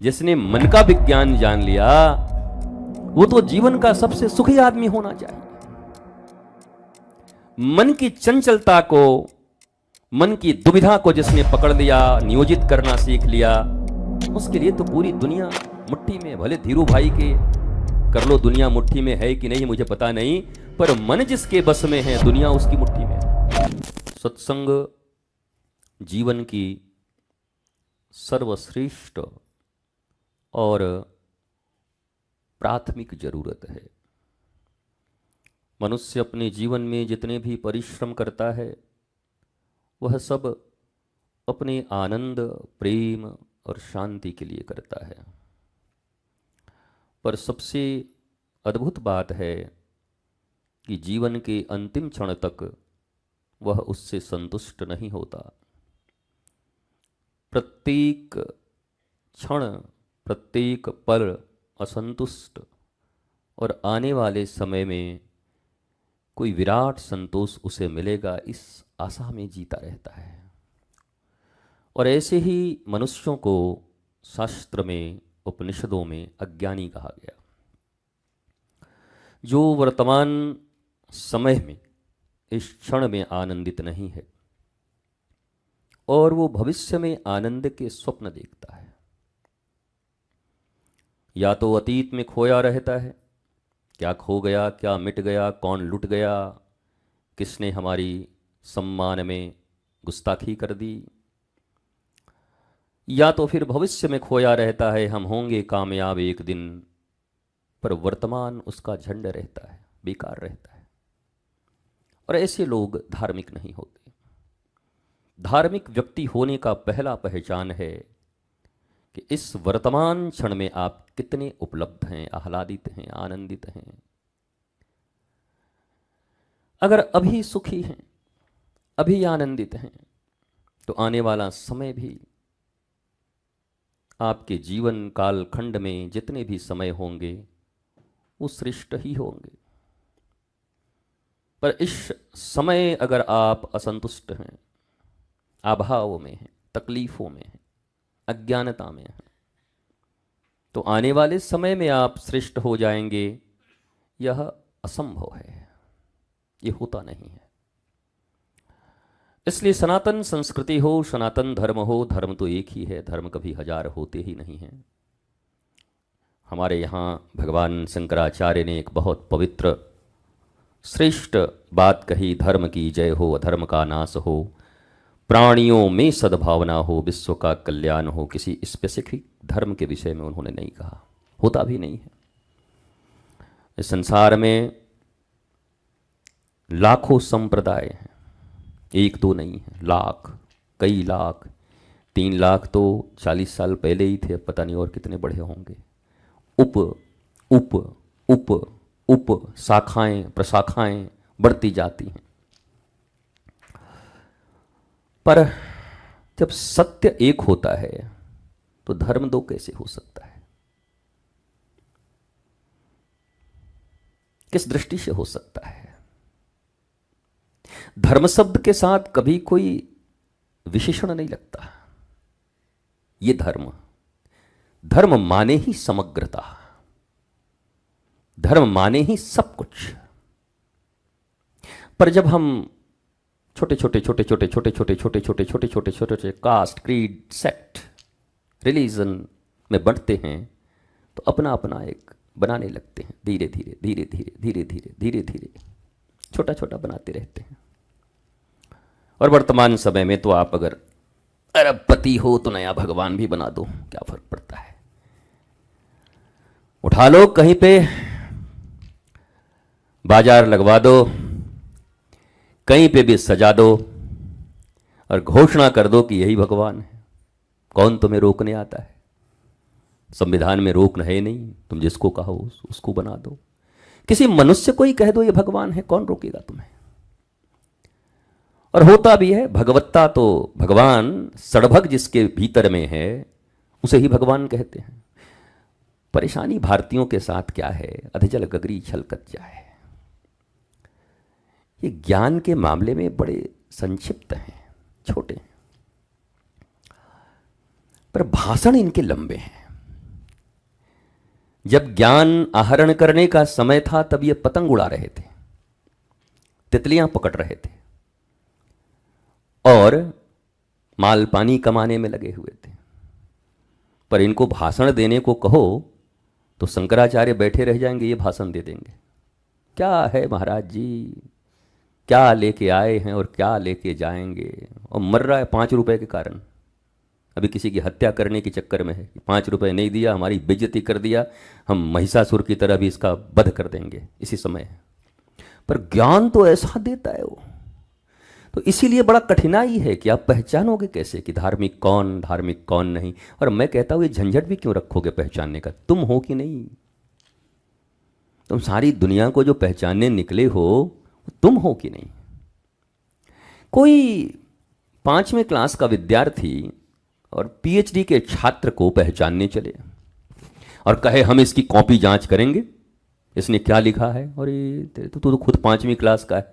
जिसने मन का विज्ञान जान लिया वो तो जीवन का सबसे सुखी आदमी होना चाहिए। मन की चंचलता को, मन की दुविधा को जिसने पकड़ लिया, नियोजित करना सीख लिया, उसके लिए तो पूरी दुनिया मुट्ठी में। भले धीरू भाई के कर लो, दुनिया मुट्ठी में है कि नहीं मुझे पता नहीं, पर मन जिसके बस में है दुनिया उसकी मुट्ठी में है। सत्संग जीवन की सर्वश्रेष्ठ और प्राथमिक जरूरत है। मनुष्य अपने जीवन में जितने भी परिश्रम करता है वह सब अपने आनंद, प्रेम और शांति के लिए करता है। पर सबसे अद्भुत बात है कि जीवन के अंतिम क्षण तक वह उससे संतुष्ट नहीं होता। प्रत्येक क्षण, प्रत्येक पल असंतुष्ट और आने वाले समय में कोई विराट संतोष उसे मिलेगा, इस आशा में जीता रहता है। और ऐसे ही मनुष्यों को शास्त्र में, उपनिषदों में अज्ञानी कहा गया, जो वर्तमान समय में, इस क्षण में आनंदित नहीं है और वो भविष्य में आनंद के स्वप्न देखता है। या तो अतीत में खोया रहता है, क्या खो गया, क्या मिट गया, कौन लुट गया, किसने हमारी सम्मान में गुस्ताखी कर दी। या तो फिर भविष्य में खोया रहता है, हम होंगे कामयाब एक दिन, पर वर्तमान उसका झंड रहता है, बेकार रहता है। और ऐसे लोग धार्मिक नहीं होते। धार्मिक व्यक्ति होने का पहला पहचान है कि इस वर्तमान क्षण में आप कितने उपलब्ध हैं, आह्लादित हैं, आनंदित हैं। अगर अभी सुखी हैं, अभी आनंदित हैं, तो आने वाला समय भी, आपके जीवन काल खंड में जितने भी समय होंगे वो श्रेष्ठ ही होंगे। पर इस समय अगर आप असंतुष्ट हैं, अभाव में हैं, तकलीफों में हैं, अज्ञानता में हैं, तो आने वाले समय में आप श्रेष्ठ हो जाएंगे, यह असंभव है, ये होता नहीं है। इसलिए सनातन संस्कृति हो, सनातन धर्म हो, धर्म तो एक ही है, धर्म कभी हजार होते ही नहीं हैं। हमारे यहाँ भगवान शंकराचार्य ने एक बहुत पवित्र श्रेष्ठ बात कही, धर्म की जय हो, अधर्म का नाश हो, प्राणियों में सद्भावना हो, विश्व का कल्याण हो। किसी स्पेसिफिक धर्म के विषय में उन्होंने नहीं कहा, होता भी नहीं है। इस संसार में लाखों संप्रदाय हैं, एक दो नहीं है, लाख, कई लाख। 3 लाख तो 40 साल पहले ही थे, अब पता नहीं और कितने बढ़े होंगे। उप उप उप उप शाखाएं, प्रशाखाएं बढ़ती जाती हैं। पर जब सत्य एक होता है तो धर्म दो कैसे हो सकता है? किस दृष्टि से हो सकता है? धर्म शब्द के साथ कभी कोई विशेषण नहीं लगता। ये धर्म माने ही समग्रता, धर्म माने ही सब कुछ। पर जब हम छोटे छोटे छोटे छोटे छोटे छोटे छोटे छोटे छोटे छोटे छोटे छोटे कास्ट, क्रीड, सेक्ट, रिलीजन में बढ़ते हैं तो अपना अपना एक बनाने लगते हैं। धीरे धीरे धीरे धीरे धीरे धीरे धीरे धीरे छोटा छोटा बनाते रहते हैं। और वर्तमान समय में तो आप अगर अरबपति हो तो नया भगवान भी बना दो, क्या फर्क पड़ता है। उठा लो कहीं पे, बाजार लगवा दो, कहीं पे भी सजा दो और घोषणा कर दो कि यही भगवान है। कौन तुम्हें रोकने आता है? संविधान में रोक है नहीं, तुम जिसको कहो उसको बना दो। किसी मनुष्य को ही कह दो ये भगवान है, कौन रोकेगा तुम्हें? और होता भी है। भगवत्ता तो भगवान सड़भग जिसके भीतर में है उसे ही भगवान कहते हैं। परेशानी भारतीयों के साथ क्या है? अधजल गगरी छलकत जाए। ये ज्ञान के मामले में बड़े संक्षिप्त हैं, छोटे हैं, पर भाषण इनके लंबे हैं। जब ज्ञान आहरण करने का समय था तब ये पतंग उड़ा रहे थे, तितलियां पकड़ रहे थे और माल पानी कमाने में लगे हुए थे। पर इनको भाषण देने को कहो तो शंकराचार्य बैठे रह जाएंगे, ये भाषण दे देंगे। क्या है महाराज जी, क्या लेके आए हैं और क्या लेके जाएंगे, और मर रहा है 5 रुपए के कारण। अभी किसी की हत्या करने के चक्कर में है, 5 रुपए नहीं दिया, हमारी बेइज्जती कर दिया, हम महिषासुर की तरह भी इसका वध कर देंगे इसी समय। पर ज्ञान तो ऐसा देता है वो, तो इसीलिए बड़ा कठिनाई है कि आप पहचानोगे कैसे कि धार्मिक कौन नहीं। और मैं कहता हूं ये झंझट भी क्यों रखोगे पहचानने का, तुम हो कि नहीं। तुम सारी दुनिया को जो पहचानने निकले हो तुम हो कि नहीं। कोई 5वीं क्लास का विद्यार्थी और पीएचडी के छात्र को पहचानने चले और कहे हम इसकी कॉपी जांच करेंगे, इसने क्या लिखा है। और ये तो खुद 5वीं क्लास का है,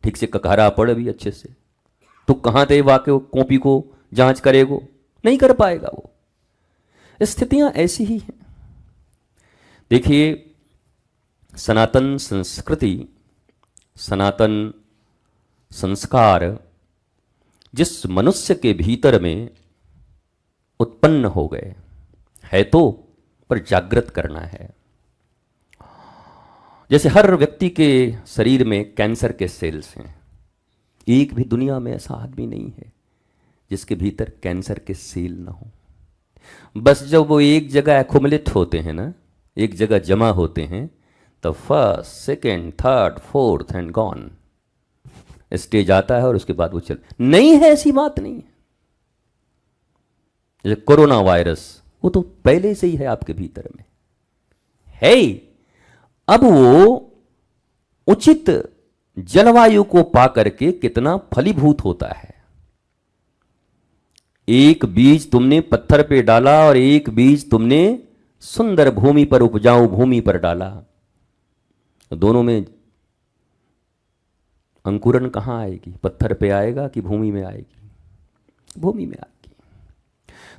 ठीक से ककारा पढ़ भी अच्छे से, तो कहाँ थे वाकई कॉपी को जांच करेगो, नहीं कर पाएगा वो। स्थितियां ऐसी ही हैं। देखिए, सनातन संस्कृति, सनातन संस्कार जिस मनुष्य के भीतर में उत्पन्न हो गए है तो पर जागृत करना है। जैसे हर व्यक्ति के शरीर में कैंसर के सेल्स हैं, एक भी दुनिया में ऐसा आदमी नहीं है जिसके भीतर कैंसर के सेल ना हो। बस जब वो एक जगह एक्युमुलेट होते हैं ना, एक जगह जमा होते हैं, तो first, second, third, fourth and gone stage आता है और उसके बाद वो चल नहीं है, ऐसी बात नहीं है। जैसे कोरोना वायरस, वो तो पहले से ही है आपके भीतर में है। अब वो उचित जलवायु को पाकर के कितना फलीभूत होता है। एक बीज तुमने पत्थर पे डाला और एक बीज तुमने सुंदर भूमि पर, उपजाऊ भूमि पर डाला, दोनों में अंकुरण कहां आएगी? पत्थर पे आएगा कि भूमि में आएगी? भूमि में आएगी।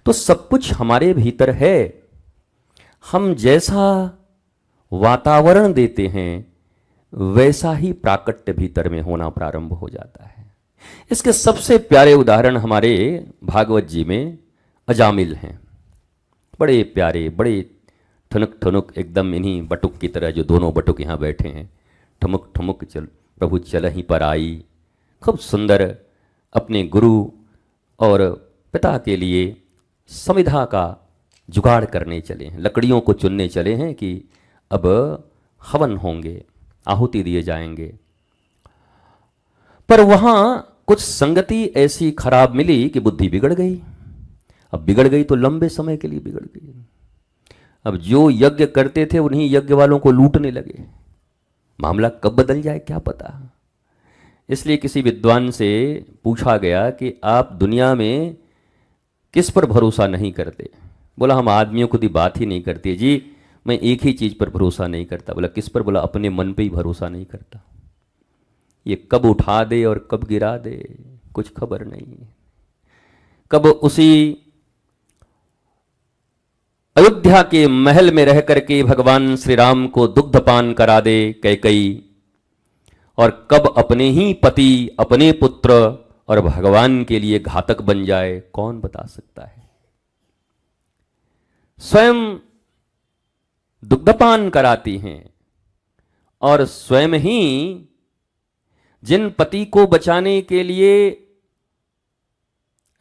तो सब कुछ हमारे भीतर है। हम जैसा वातावरण देते हैं वैसा ही प्राकट्य भीतर में होना प्रारंभ हो जाता है। इसके सबसे प्यारे उदाहरण हमारे भागवत जी में अजामिल हैं। बड़े प्यारे, बड़े ठुनुक ठुनुक एकदम इन्हीं बटुक की तरह, जो दोनों बटुक यहाँ बैठे हैं, ठुमुक ठुमुक चल प्रभु चल ही पर आई। खूब सुंदर अपने गुरु और पिता के लिए समिधा का जुगाड़ करने चले हैं, लकड़ियों को चुनने चले हैं कि अब हवन होंगे, आहुति दिए जाएंगे। पर वहां कुछ संगति ऐसी खराब मिली कि बुद्धि बिगड़ गई। अब बिगड़ गई तो लंबे समय के लिए बिगड़ गई। अब जो यज्ञ करते थे उन्हीं यज्ञ वालों को लूटने लगे। मामला कब बदल जाए क्या पता। इसलिए किसी विद्वान से पूछा गया कि आप दुनिया में किस पर भरोसा नहीं करते? बोला हम आदमियों को दी बात ही नहीं करती जी, मैं एक ही चीज पर भरोसा नहीं करता। बोला किस पर? बोला अपने मन पे ही भरोसा नहीं करता। ये कब उठा दे और कब गिरा दे कुछ खबर नहीं। कब उसी अयोध्या के महल में रह करके भगवान श्री राम को दुग्धपान करा दे कैकई, और कब अपने ही पति, अपने पुत्र और भगवान के लिए घातक बन जाए, कौन बता सकता है। स्वयं दुग्धपान कराती हैं और स्वयं ही जिन पति को बचाने के लिए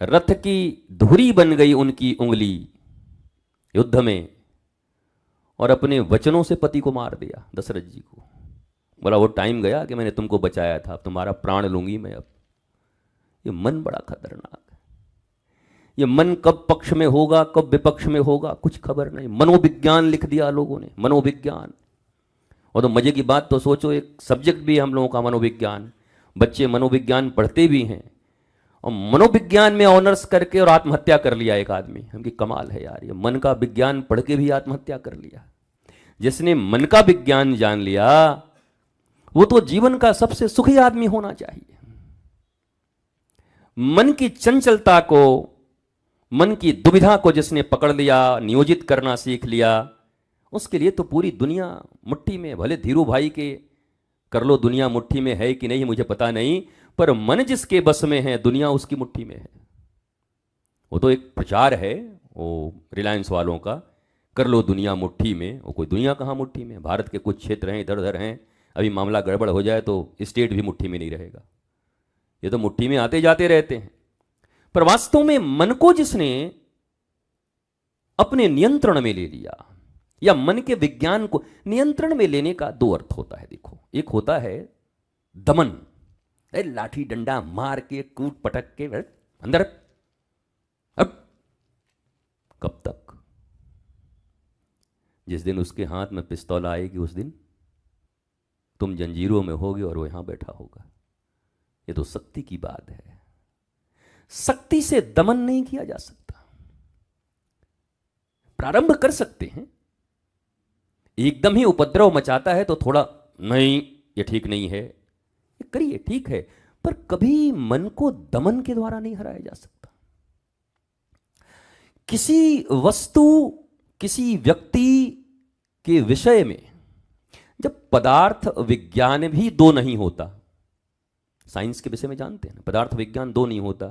रथ की धुरी बन गई उनकी उंगली युद्ध में, और अपने वचनों से पति को मार दिया दशरथ जी को। बोला वो टाइम गया कि मैंने तुमको बचाया था, अब तुम्हारा प्राण लूंगी मैं अब। ये मन बड़ा खतरनाक है। ये मन कब पक्ष में होगा कब विपक्ष में होगा कुछ खबर नहीं। मनोविज्ञान लिख दिया लोगों ने, मनोविज्ञान। और तो मजे की बात तो सोचो, एक सब्जेक्ट भी है हम लोगों का मनोविज्ञान। बच्चे मनोविज्ञान पढ़ते भी हैं, और मनोविज्ञान में ऑनर्स करके और आत्महत्या कर लिया एक आदमी। हमकी कमाल है यार, ये मन का विज्ञान पढ़ के भी आत्महत्या कर लिया। जिसने मन का विज्ञान जान लिया वो तो जीवन का सबसे सुखी आदमी होना चाहिए। मन की चंचलता को, मन की दुविधा को जिसने पकड़ लिया, नियोजित करना सीख लिया, उसके लिए तो पूरी दुनिया मुट्ठी में, भले धीरू भाई के कर लो दुनिया मुट्ठी में है कि नहीं मुझे पता नहीं, पर मन जिसके बस में है दुनिया उसकी मुट्ठी में है। वो तो एक प्रचार है वो रिलायंस वालों का, कर लो दुनिया मुट्ठी में। वो कोई दुनिया कहाँ मुट्ठी में, भारत के कुछ क्षेत्र हैं इधर उधर हैं, अभी मामला गड़बड़ हो जाए तो स्टेट भी मुट्ठी में नहीं रहेगा। ये तो मुट्ठी में आते जाते रहते हैं। पर वास्तव में मन को जिसने अपने नियंत्रण में ले लिया, या मन के विज्ञान को नियंत्रण में लेने का दो अर्थ होता है। देखो, एक होता है दमन, लाठी डंडा मार के कूट पटक के अंदर, अब कब तक? जिस दिन उसके हाथ में पिस्तौल आएगी उस दिन तुम जंजीरों में होगे और वो यहां बैठा होगा। ये तो शक्ति की बात है। शक्ति से दमन नहीं किया जा सकता। प्रारंभ कर सकते हैं, एकदम ही उपद्रव मचाता है तो थोड़ा नहीं ये ठीक नहीं है, ये करिए ठीक है, पर कभी मन को दमन के द्वारा नहीं हराया जा सकता। किसी वस्तु, किसी व्यक्ति के विषय में जब पदार्थ विज्ञान भी दो नहीं होता, साइंस के विषय में जानते हैं ना, पदार्थ विज्ञान दो नहीं होता,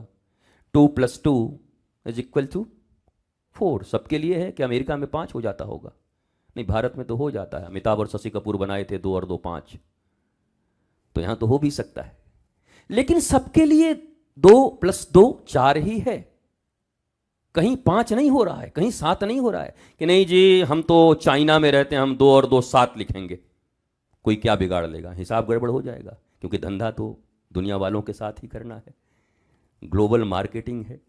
2 + 2 = 4 सबके लिए है कि अमेरिका में 5 हो जाता होगा? नहीं, भारत में तो हो जाता है। अमिताभ और शशि कपूर बनाए थे 2 और 2 5, तो यहां तो हो भी सकता है। लेकिन सबके लिए 2 + 2 4 ही है, कहीं 5 नहीं हो रहा है, कहीं 7 नहीं हो रहा है कि नहीं जी हम तो चाइना में रहते हैं, हम 2 और 2 7 लिखेंगे। कोई क्या बिगाड़ लेगा, हिसाब गड़बड़ हो जाएगा, क्योंकि धंधा तो दुनिया वालों के साथ ही करना है, ग्लोबल मार्केटिंग है।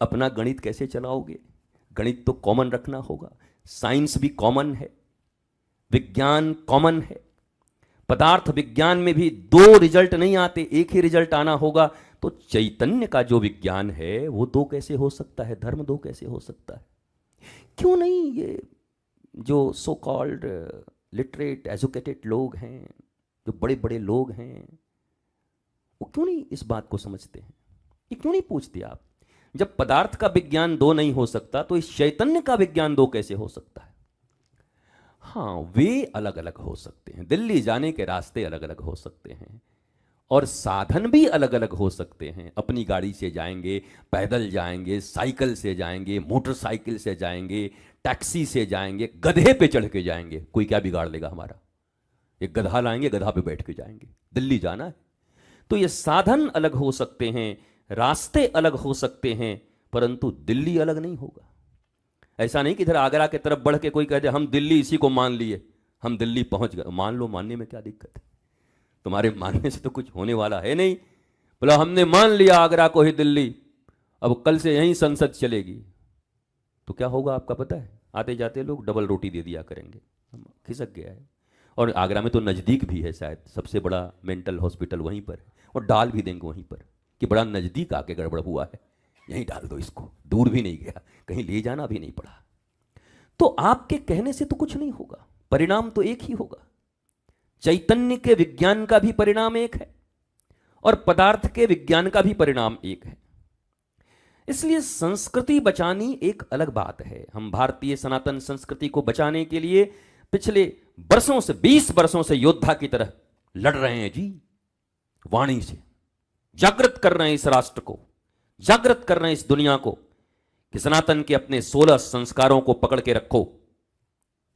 अपना गणित कैसे चलाओगे? गणित तो कॉमन रखना होगा। साइंस भी कॉमन है, विज्ञान कॉमन है। पदार्थ विज्ञान में भी 2 रिजल्ट नहीं आते, एक ही रिजल्ट आना होगा। तो चैतन्य का जो विज्ञान है वो 2 कैसे हो सकता है? धर्म 2 कैसे हो सकता है? क्यों नहीं ये जो सो कॉल्ड लिटरेट एजुकेटेड लोग हैं, जो बड़े बड़े लोग हैं, वो क्यों नहीं इस बात को समझते हैं? ये क्यों नहीं पूछते आप? जब पदार्थ का विज्ञान 2 नहीं हो सकता तो इस चैतन्य का विज्ञान 2 कैसे हो सकता है? हाँ, वे अलग अलग हो सकते हैं, दिल्ली जाने के रास्ते अलग अलग हो सकते हैं, और साधन भी अलग अलग हो सकते हैं। अपनी गाड़ी से जाएंगे, पैदल जाएंगे, साइकिल से जाएंगे, मोटरसाइकिल से जाएंगे, टैक्सी से जाएंगे, गधे पे चढ़ के जाएंगे, कोई क्या बिगाड़ लेगा हमारा? एक गधा लाएंगे, गधा पे बैठ के जाएंगे, दिल्ली जाना है। तो ये साधन अलग हो सकते हैं, रास्ते अलग हो सकते हैं, परंतु दिल्ली अलग नहीं होगा। ऐसा नहीं कि इधर आगरा की तरफ बढ़ के कोई कह दे हम दिल्ली इसी को मान लिए, हम दिल्ली पहुंच गए। मान लो, मानने में क्या दिक्कत है? तुम्हारे मानने से तो कुछ होने वाला है नहीं। बोला हमने मान लिया आगरा को ही दिल्ली, अब कल से यहीं संसद चलेगी, तो क्या होगा आपका पता है? आते जाते लोग डबल रोटी दे दिया करेंगे, खिसक गया है। और आगरा में तो नज़दीक भी है, शायद सबसे बड़ा मेंटल हॉस्पिटल वहीं पर है, और डाल भी देंगे वहीं पर कि बड़ा नज़दीक आके गड़बड़ हुआ है, यहीं डाल दो इसको, दूर भी नहीं गया, कहीं ले जाना भी नहीं पड़ा। तो आपके कहने से तो कुछ नहीं होगा, परिणाम तो एक ही होगा। चैतन्य के विज्ञान का भी परिणाम एक है और पदार्थ के विज्ञान का भी परिणाम एक है। इसलिए संस्कृति बचानी एक अलग बात है। हम भारतीय सनातन संस्कृति को बचाने के लिए पिछले वर्षों से, 20 वर्षों से योद्धा की तरह लड़ रहे हैं जी। वाणी से जागृत कर रहे हैं इस राष्ट्र को, जागृत कर रहे हैं इस दुनिया को कि सनातन के अपने 16 संस्कारों को पकड़ के रखो।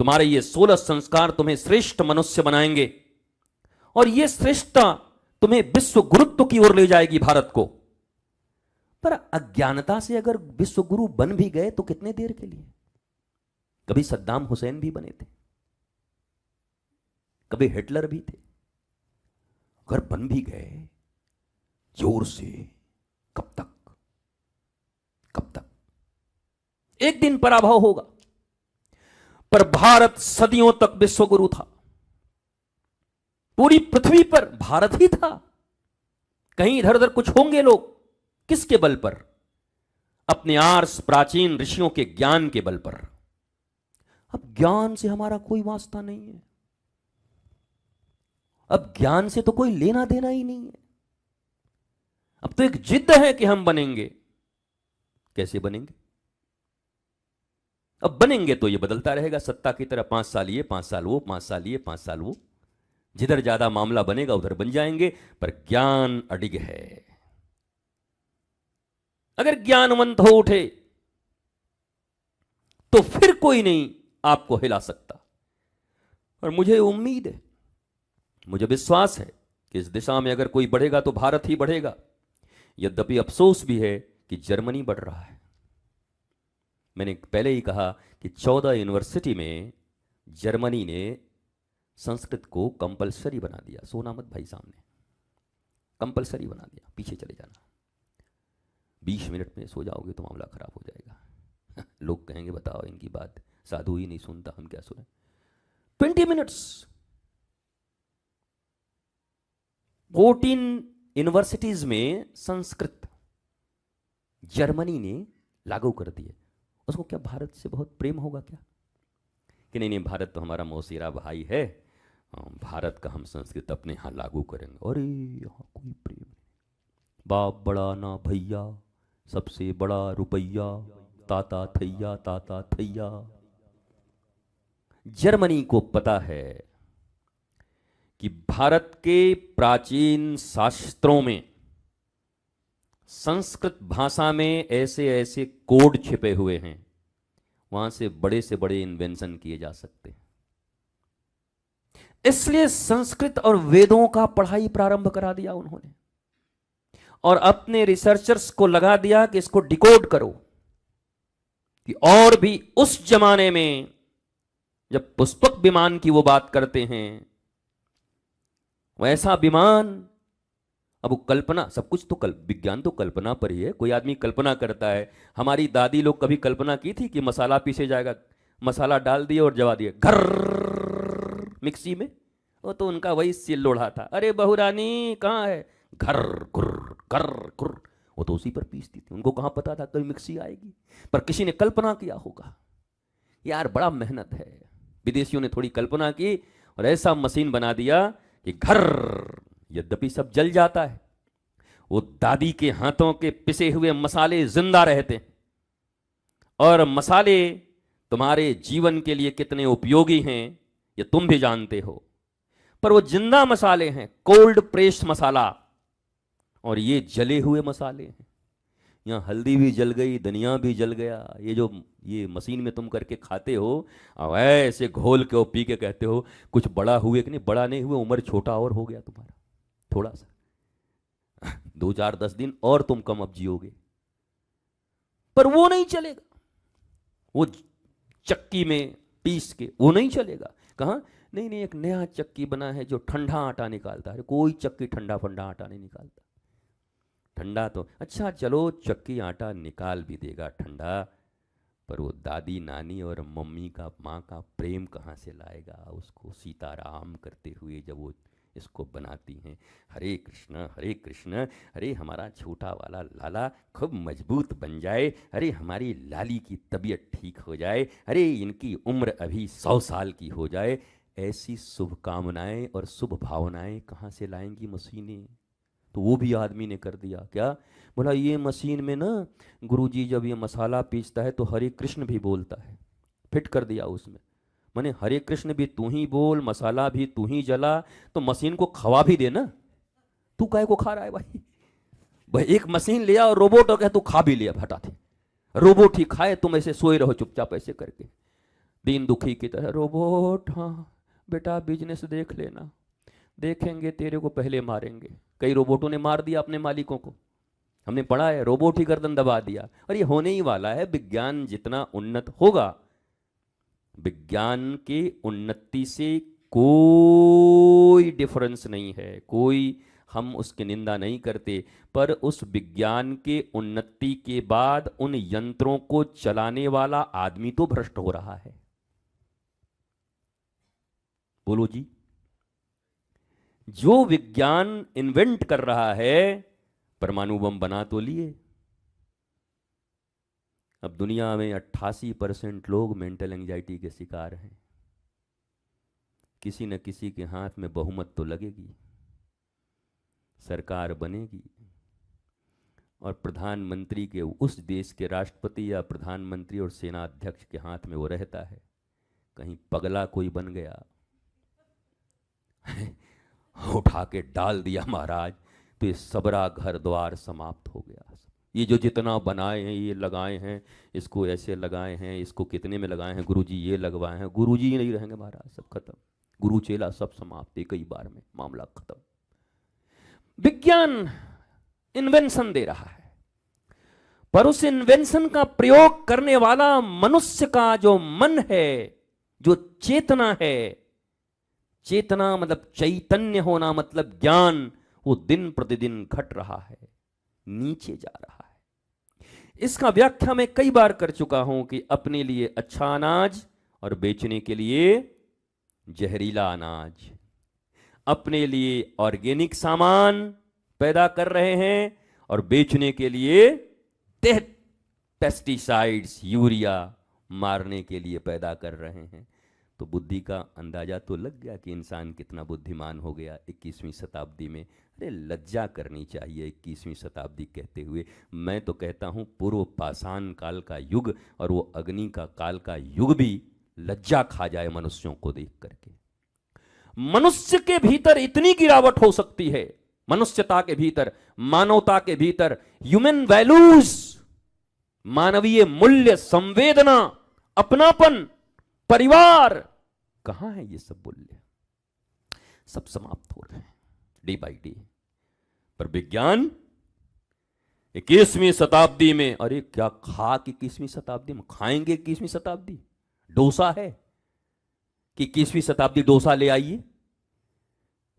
तुम्हारे ये 16 संस्कार तुम्हें श्रेष्ठ मनुष्य बनाएंगे और ये श्रेष्ठता तुम्हें विश्व गुरुत्व की ओर ले जाएगी भारत को। पर अज्ञानता से अगर विश्व गुरु बन भी गए तो कितने देर के लिए? कभी सद्दाम हुसैन भी बने थे, कभी हिटलर भी थे। अगर बन भी गए जोर से, कब तक? कब तक? एक दिन पराभव होगा। पर भारत सदियों तक विश्वगुरु था, पूरी पृथ्वी पर भारत ही था। कहीं इधर उधर कुछ होंगे लोग, किसके बल पर? अपने आर्ष प्राचीन ऋषियों के ज्ञान के बल पर। अब ज्ञान से हमारा कोई वास्ता नहीं है, अब ज्ञान से तो कोई लेना देना ही नहीं है। अब तो एक जिद है कि हम बनेंगे। कैसे बनेंगे? अब बनेंगे तो ये बदलता रहेगा सत्ता की तरह, 5 साल ये, 5 साल वो, 5 साल ये, 5 साल वो, जिधर ज्यादा मामला बनेगा उधर बन जाएंगे। पर ज्ञान अडिग है। अगर ज्ञानवंत हो उठे तो फिर कोई नहीं आपको हिला सकता। और मुझे उम्मीद है, मुझे विश्वास है कि इस दिशा में अगर कोई बढ़ेगा तो भारत ही बढ़ेगा। यद्यपि अफसोस भी है कि जर्मनी बढ़ रहा है। मैंने पहले ही कहा कि 14 यूनिवर्सिटी में जर्मनी ने संस्कृत को कंपलसरी बना दिया। सोना मत भाई सामने, कंपलसरी बना दिया। पीछे चले जाना, 20 मिनट में सो जाओगे तो मामला खराब हो जाएगा। लोग कहेंगे बताओ इनकी बात, साधु ही नहीं सुनता, हम क्या सुने। 20 मिनट्स 14 यूनिवर्सिटीज में संस्कृत जर्मनी ने लागू कर दिए। उसको क्या भारत से बहुत प्रेम होगा क्या? कि नहीं नहीं, भारत तो हमारा मौसेरा भाई है, भारत का हम संस्कृत अपने यहाँ लागू करेंगे। अरे यहाँ कोई प्रेम नहीं। बाप बड़ा ना भैया, सबसे बड़ा रुपया, ताता थैया ताता थैया। जर्मनी को पता है कि भारत के प्राचीन शास्त्रों में संस्कृत भाषा में ऐसे ऐसे कोड छिपे हुए हैं, वहां से बड़े इन्वेंशन किए जा सकते हैं। इसलिए संस्कृत और वेदों का पढ़ाई प्रारंभ करा दिया उन्होंने, और अपने रिसर्चर्स को लगा दिया कि इसको डिकोड करो। कि और भी उस जमाने में जब पुष्पक विमान की वो बात करते हैं, वैसा विमान, अब वो कल्पना, सब कुछ तो विज्ञान तो कल्पना पर ही है। कोई आदमी कल्पना करता है। हमारी दादी लोग कभी कल्पना की थी कि मसाला पीसे जाएगा, मसाला डाल दिए और जवा दिए घर मिक्सी में? वो तो उनका वही सिल लोढ़ा था। अरे बहू रानी कहाँ है? घर गुर्र घर गुर्र, वो तो उसी पर पीसती थी। उनको कहाँ पता था कभी मिक्सी आएगी? पर किसी ने कल्पना किया होगा। यार बड़ा मेहनत है। विदेशियों ने थोड़ी कल्पना की और ऐसा मशीन बना दिया कि घर, यद्यपि सब जल जाता है, वो दादी के हाथों के पिसे हुए मसाले जिंदा रहते। और मसाले तुम्हारे जीवन के लिए कितने उपयोगी हैं ये तुम भी जानते हो। पर वो जिंदा मसाले हैं, कोल्ड प्रेस्ड मसाला, और ये जले हुए मसाले हैं। यहाँ हल्दी भी जल गई, धनिया भी जल गया। ये मशीन में तुम करके खाते हो, और ऐसे घोल के पी के कहते हो कुछ बड़ा हुए कि नहीं। बड़ा नहीं हुए, उम्र छोटा और हो गया तुम्हारा थोड़ा सा। 2 4 10 दिन और तुम कम अब जियोगे। पर वो नहीं चलेगा। वो चक्की में पीस के वो नहीं चलेगा। कहाँ? नहीं नहीं, एक नया चक्की बना है जो ठंडा आटा निकालता है। कोई चक्की ठंडा फंडा आटा नहीं निकालता। ठंडा तो अच्छा चलो, चक्की आटा निकाल भी देगा ठंडा, पर वो दादी नानी और मम्मी का, माँ का प्रेम कहाँ से लाएगा उसको सीताराम करते हुए जब वो इसको बनाती हैं। हरे कृष्ण, अरे हमारा छोटा वाला लाला खूब मजबूत बन जाए, अरे हमारी लाली की तबीयत ठीक हो जाए, अरे इनकी उम्र अभी 100 साल की हो जाए। ऐसी शुभकामनाएं और शुभ भावनाएं कहाँ से लाएंगी मशीनें? तो वो भी आदमी ने कर दिया। क्या बोला? ये मशीन में ना गुरुजी जब ये मसाला पीसता है तो हरे कृष्ण भी बोलता है। फिट कर दिया उसमें। माने हरे कृष्ण भी तू ही बोल, मसाला भी तू ही जला, तो मशीन को खवा भी दे ना। तू काहे को खा रहा है भाई? भाई एक मशीन लिया और रोबोट हो गया, तू खा भी लिया, हटा दे। रोबोट ही खाए, तुम ऐसे सोए रहो चुपचाप ऐसे करके दीन दुखी की तरह। रोबोट, हाँ बेटा बिजनेस देख लेना, देखेंगे तेरे को पहले मारेंगे। कई रोबोटों ने मार दिया अपने मालिकों को, हमने पढ़ा है। रोबोट ही गर्दन दबा दिया। और ये होने ही वाला है। विज्ञान जितना उन्नत होगा, विज्ञान की उन्नति से कोई डिफरेंस नहीं है, कोई हम उसकी निंदा नहीं करते। पर उस विज्ञान के उन्नति के बाद उन यंत्रों को चलाने वाला आदमी तो भ्रष्ट हो रहा है। बोलो जी। जो विज्ञान इन्वेंट कर रहा है, परमाणु बम बना तो लिए, अब दुनिया में 88% लोग मेंटल एंजाइटी के शिकार हैं। किसी न किसी के हाथ में बहुमत तो लगेगी, सरकार बनेगी, और प्रधानमंत्री के, उस देश के राष्ट्रपति या प्रधानमंत्री और सेना अध्यक्ष के हाथ में वो रहता है, कहीं पगला कोई बन गया उठा के डाल दिया महाराज, तो ये सबरा घर द्वार समाप्त हो गया। ये जो जितना बनाए हैं, ये लगाए हैं, इसको ऐसे लगाए हैं, इसको कितने में लगाए हैं गुरुजी, ये लगवाए हैं, गुरुजी ही नहीं रहेंगे महाराज, सब खत्म, गुरु चेला सब समाप्त, एक ही बार में मामला खत्म। विज्ञान इन्वेंशन दे रहा है, पर उस इन्वेंशन का प्रयोग करने वाला मनुष्य का जो मन है, जो चेतना है, चेतना मतलब चैतन्य होना, मतलब ज्ञान, वो दिन प्रतिदिन घट रहा है, नीचे जा रहा है। इसका व्याख्या मैं कई बार कर चुका हूं कि अपने लिए अच्छा अनाज और बेचने के लिए जहरीला अनाज, अपने लिए ऑर्गेनिक सामान पैदा कर रहे हैं और बेचने के लिए पेस्टिसाइड्स, यूरिया मारने के लिए पैदा कर रहे हैं। तो बुद्धि का अंदाजा तो लग गया कि इंसान कितना बुद्धिमान हो गया 21वीं शताब्दी में। अरे लज्जा करनी चाहिए 21वीं शताब्दी कहते हुए। मैं तो कहता हूँ पूर्व पाषाण काल का युग और वो अग्नि का काल का युग भी लज्जा खा जाए मनुष्यों को देख करके। मनुष्य के भीतर इतनी गिरावट हो सकती है, मनुष्यता के भीतर, मानवता के भीतर, ह्यूमन वैल्यूज, मानवीय मूल्य, संवेदना, अपनापन, परिवार, कहां है ये सब मूल्य? सब समाप्त हो रहे हैं डे बाई डे। पर विज्ञान 21वीं शताब्दी में, अरे क्या खा कि 21वीं शताब्दी में खाएंगे? 21वीं शताब्दी डोसा है कि 21वीं शताब्दी डोसा ले आइए?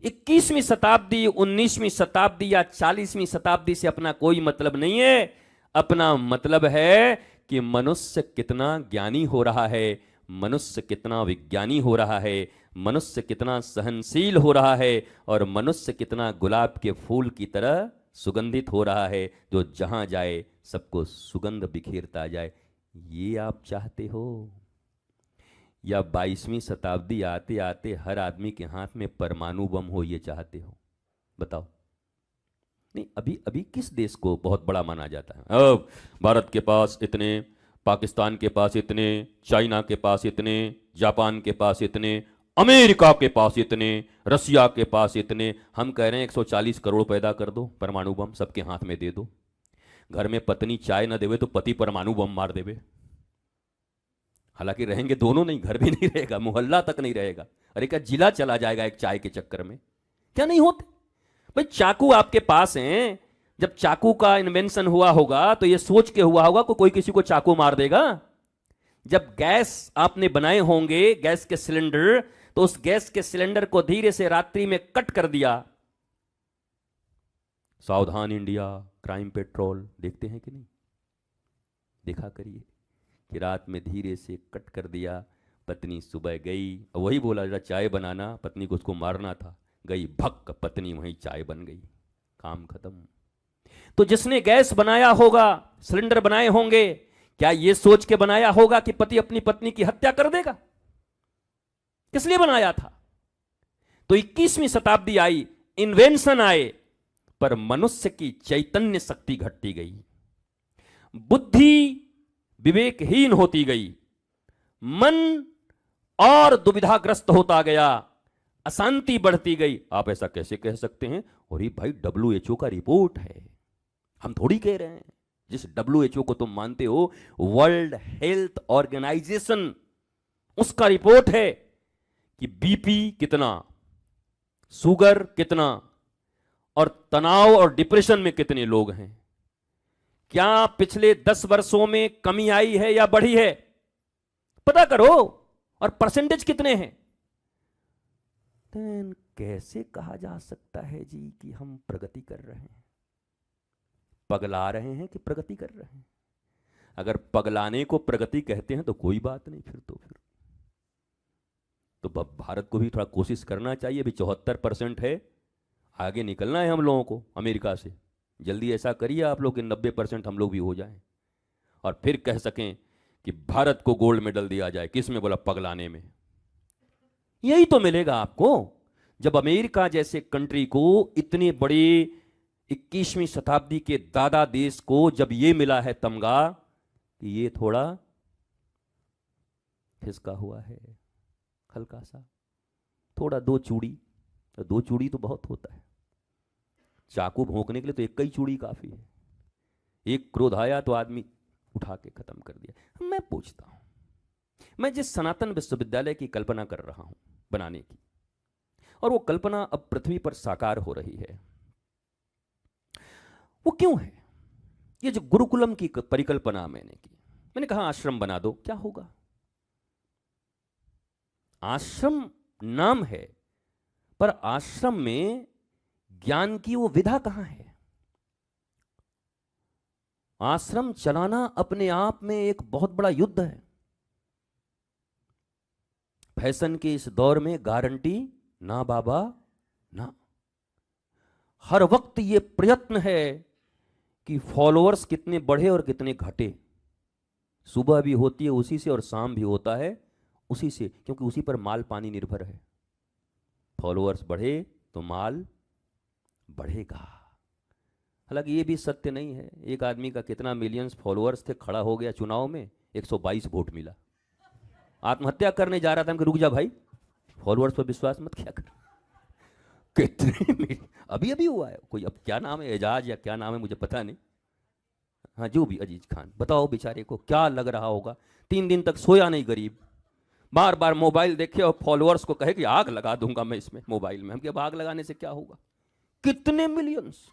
21वीं शताब्दी 19वीं शताब्दी या 40वीं शताब्दी से अपना कोई मतलब नहीं है। अपना मतलब है कि मनुष्य कितना ज्ञानी हो रहा है, मनुष्य कितना विज्ञानी हो रहा है, मनुष्य कितना सहनशील हो रहा है और मनुष्य कितना गुलाब के फूल की तरह सुगंधित हो रहा है, जो जहां जाए सबको सुगंध बिखेरता जाए। ये आप चाहते हो? या 22वीं शताब्दी आते आते हर आदमी के हाथ में परमाणु बम हो, ये चाहते हो? बताओ। नहीं, अभी अभी किस देश को बहुत बड़ा माना जाता है? अब भारत के पास इतने, पाकिस्तान के पास इतने, चाइना के पास इतने, जापान के पास इतने, अमेरिका के पास इतने, रसिया के पास इतने। हम कह रहे हैं 140 करोड़ पैदा कर दो, परमाणु बम सबके हाथ में दे दो। घर में पत्नी चाय ना देवे तो पति परमाणु बम मार देवे। हालांकि रहेंगे दोनों नहीं, घर भी नहीं रहेगा, मोहल्ला तक नहीं रहेगा। अरे क्या जिला चला जाएगा एक चाय के चक्कर में? क्या नहीं होते भाई? चाकू आपके पास हैं। जब चाकू का इन्वेंशन हुआ होगा तो ये सोच के हुआ होगा कोई किसी को चाकू मार देगा। जब गैस आपने बनाए होंगे, गैस के सिलेंडर, तो उस गैस के सिलेंडर को धीरे से रात्रि में कट कर दिया। सावधान इंडिया, क्राइम पेट्रोल देखते हैं कि नहीं? देखा करिए कि रात में धीरे से कट कर दिया। पत्नी सुबह गई, वही बोला जरा चाय बनाना, पत्नी को उसको मारना था, गई भक्क, पत्नी वहीं चाय बन गई, काम खत्म। तो जिसने गैस बनाया होगा, सिलेंडर बनाए होंगे, क्या यह सोच के बनाया होगा कि पति अपनी पत्नी की हत्या कर देगा? किस लिए बनाया था? तो 21वीं शताब्दी आई, इन्वेंशन आए, पर मनुष्य की चैतन्य शक्ति घटती गई, बुद्धि विवेकहीन होती गई, मन और दुविधाग्रस्त होता गया, अशांति बढ़ती गई। आप ऐसा कैसे कह सकते हैं? और ये भाई WHO का रिपोर्ट है, हम थोड़ी कह रहे हैं। जिस WHO को तुम मानते हो, वर्ल्ड हेल्थ ऑर्गेनाइजेशन, उसका रिपोर्ट है कि बीपी कितना, शुगर कितना और तनाव और डिप्रेशन में कितने लोग हैं। क्या पिछले 10 वर्षों में कमी आई है या बढ़ी है? पता करो, और परसेंटेज कितने हैं। तो कैसे कहा जा सकता है जी कि हम प्रगति कर रहे हैं? पगला रहे हैं कि प्रगति कर रहे हैं? अगर पगलाने को प्रगति कहते हैं तो कोई बात नहीं, फिर तो भारत को भी थोड़ा कोशिश करना चाहिए। अभी 74% है, आगे निकलना है हम लोगों को अमेरिका से। जल्दी ऐसा करिए आप लोग कि 90% हम लोग भी हो जाएं और फिर कह सकें कि भारत को गोल्ड मेडल दिया जाए। किस में? बोला पगलाने में। यही तो मिलेगा आपको जब अमेरिका जैसे कंट्री को इतने बड़े 21वीं शताब्दी के दादा देश को जब ये मिला है तमगा कि ये थोड़ा खिसका हुआ है, हल्का सा, थोड़ा 2 चूड़ी, तो 2 चूड़ी तो बहुत होता है, चाकू भोंकने के लिए तो एक ही चूड़ी काफी है। एक क्रोध आया तो आदमी उठा के खत्म कर दिया। मैं पूछता हूं, मैं जिस सनातन विश्वविद्यालय की कल्पना कर रहा हूं बनाने की, और वो कल्पना अब पृथ्वी पर साकार हो रही है, वो क्यों है? ये जो गुरुकुलम की परिकल्पना मैंने की, मैंने कहा आश्रम बना दो, क्या होगा? आश्रम नाम है, पर आश्रम में ज्ञान की वो विधा कहां है? आश्रम चलाना अपने आप में एक बहुत बड़ा युद्ध है। फैशन के इस दौर में गारंटी ना बाबा ना। हर वक्त ये प्रयत्न है कि फॉलोअर्स कितने बढ़े और कितने घटे। सुबह भी होती है उसी से और शाम भी होता है उसी से, क्योंकि उसी पर माल पानी निर्भर है। फॉलोअर्स बढ़े तो माल बढ़ेगा। हालांकि ये भी सत्य नहीं है। एक आदमी का कितना मिलियंस फॉलोअर्स थे, खड़ा हो गया चुनाव में, 122 वोट मिला, आत्महत्या करने जा रहा था कि रुक जा भाई, फॉलोअर्स पर विश्वास मत क्या कर। कितने अभी अभी हुआ है कोई, अब क्या नाम है, एजाज या क्या नाम है मुझे पता नहीं, हाँ जो भी, अजीज खान, बताओ बेचारे को क्या लग रहा होगा। 3 दिन तक सोया नहीं गरीब, बार बार मोबाइल देखे और फॉलोअर्स को कहे कि आग लगा दूंगा मैं इसमें मोबाइल में। हम क्या, आग लगाने से क्या होगा? कितने मिलियंस।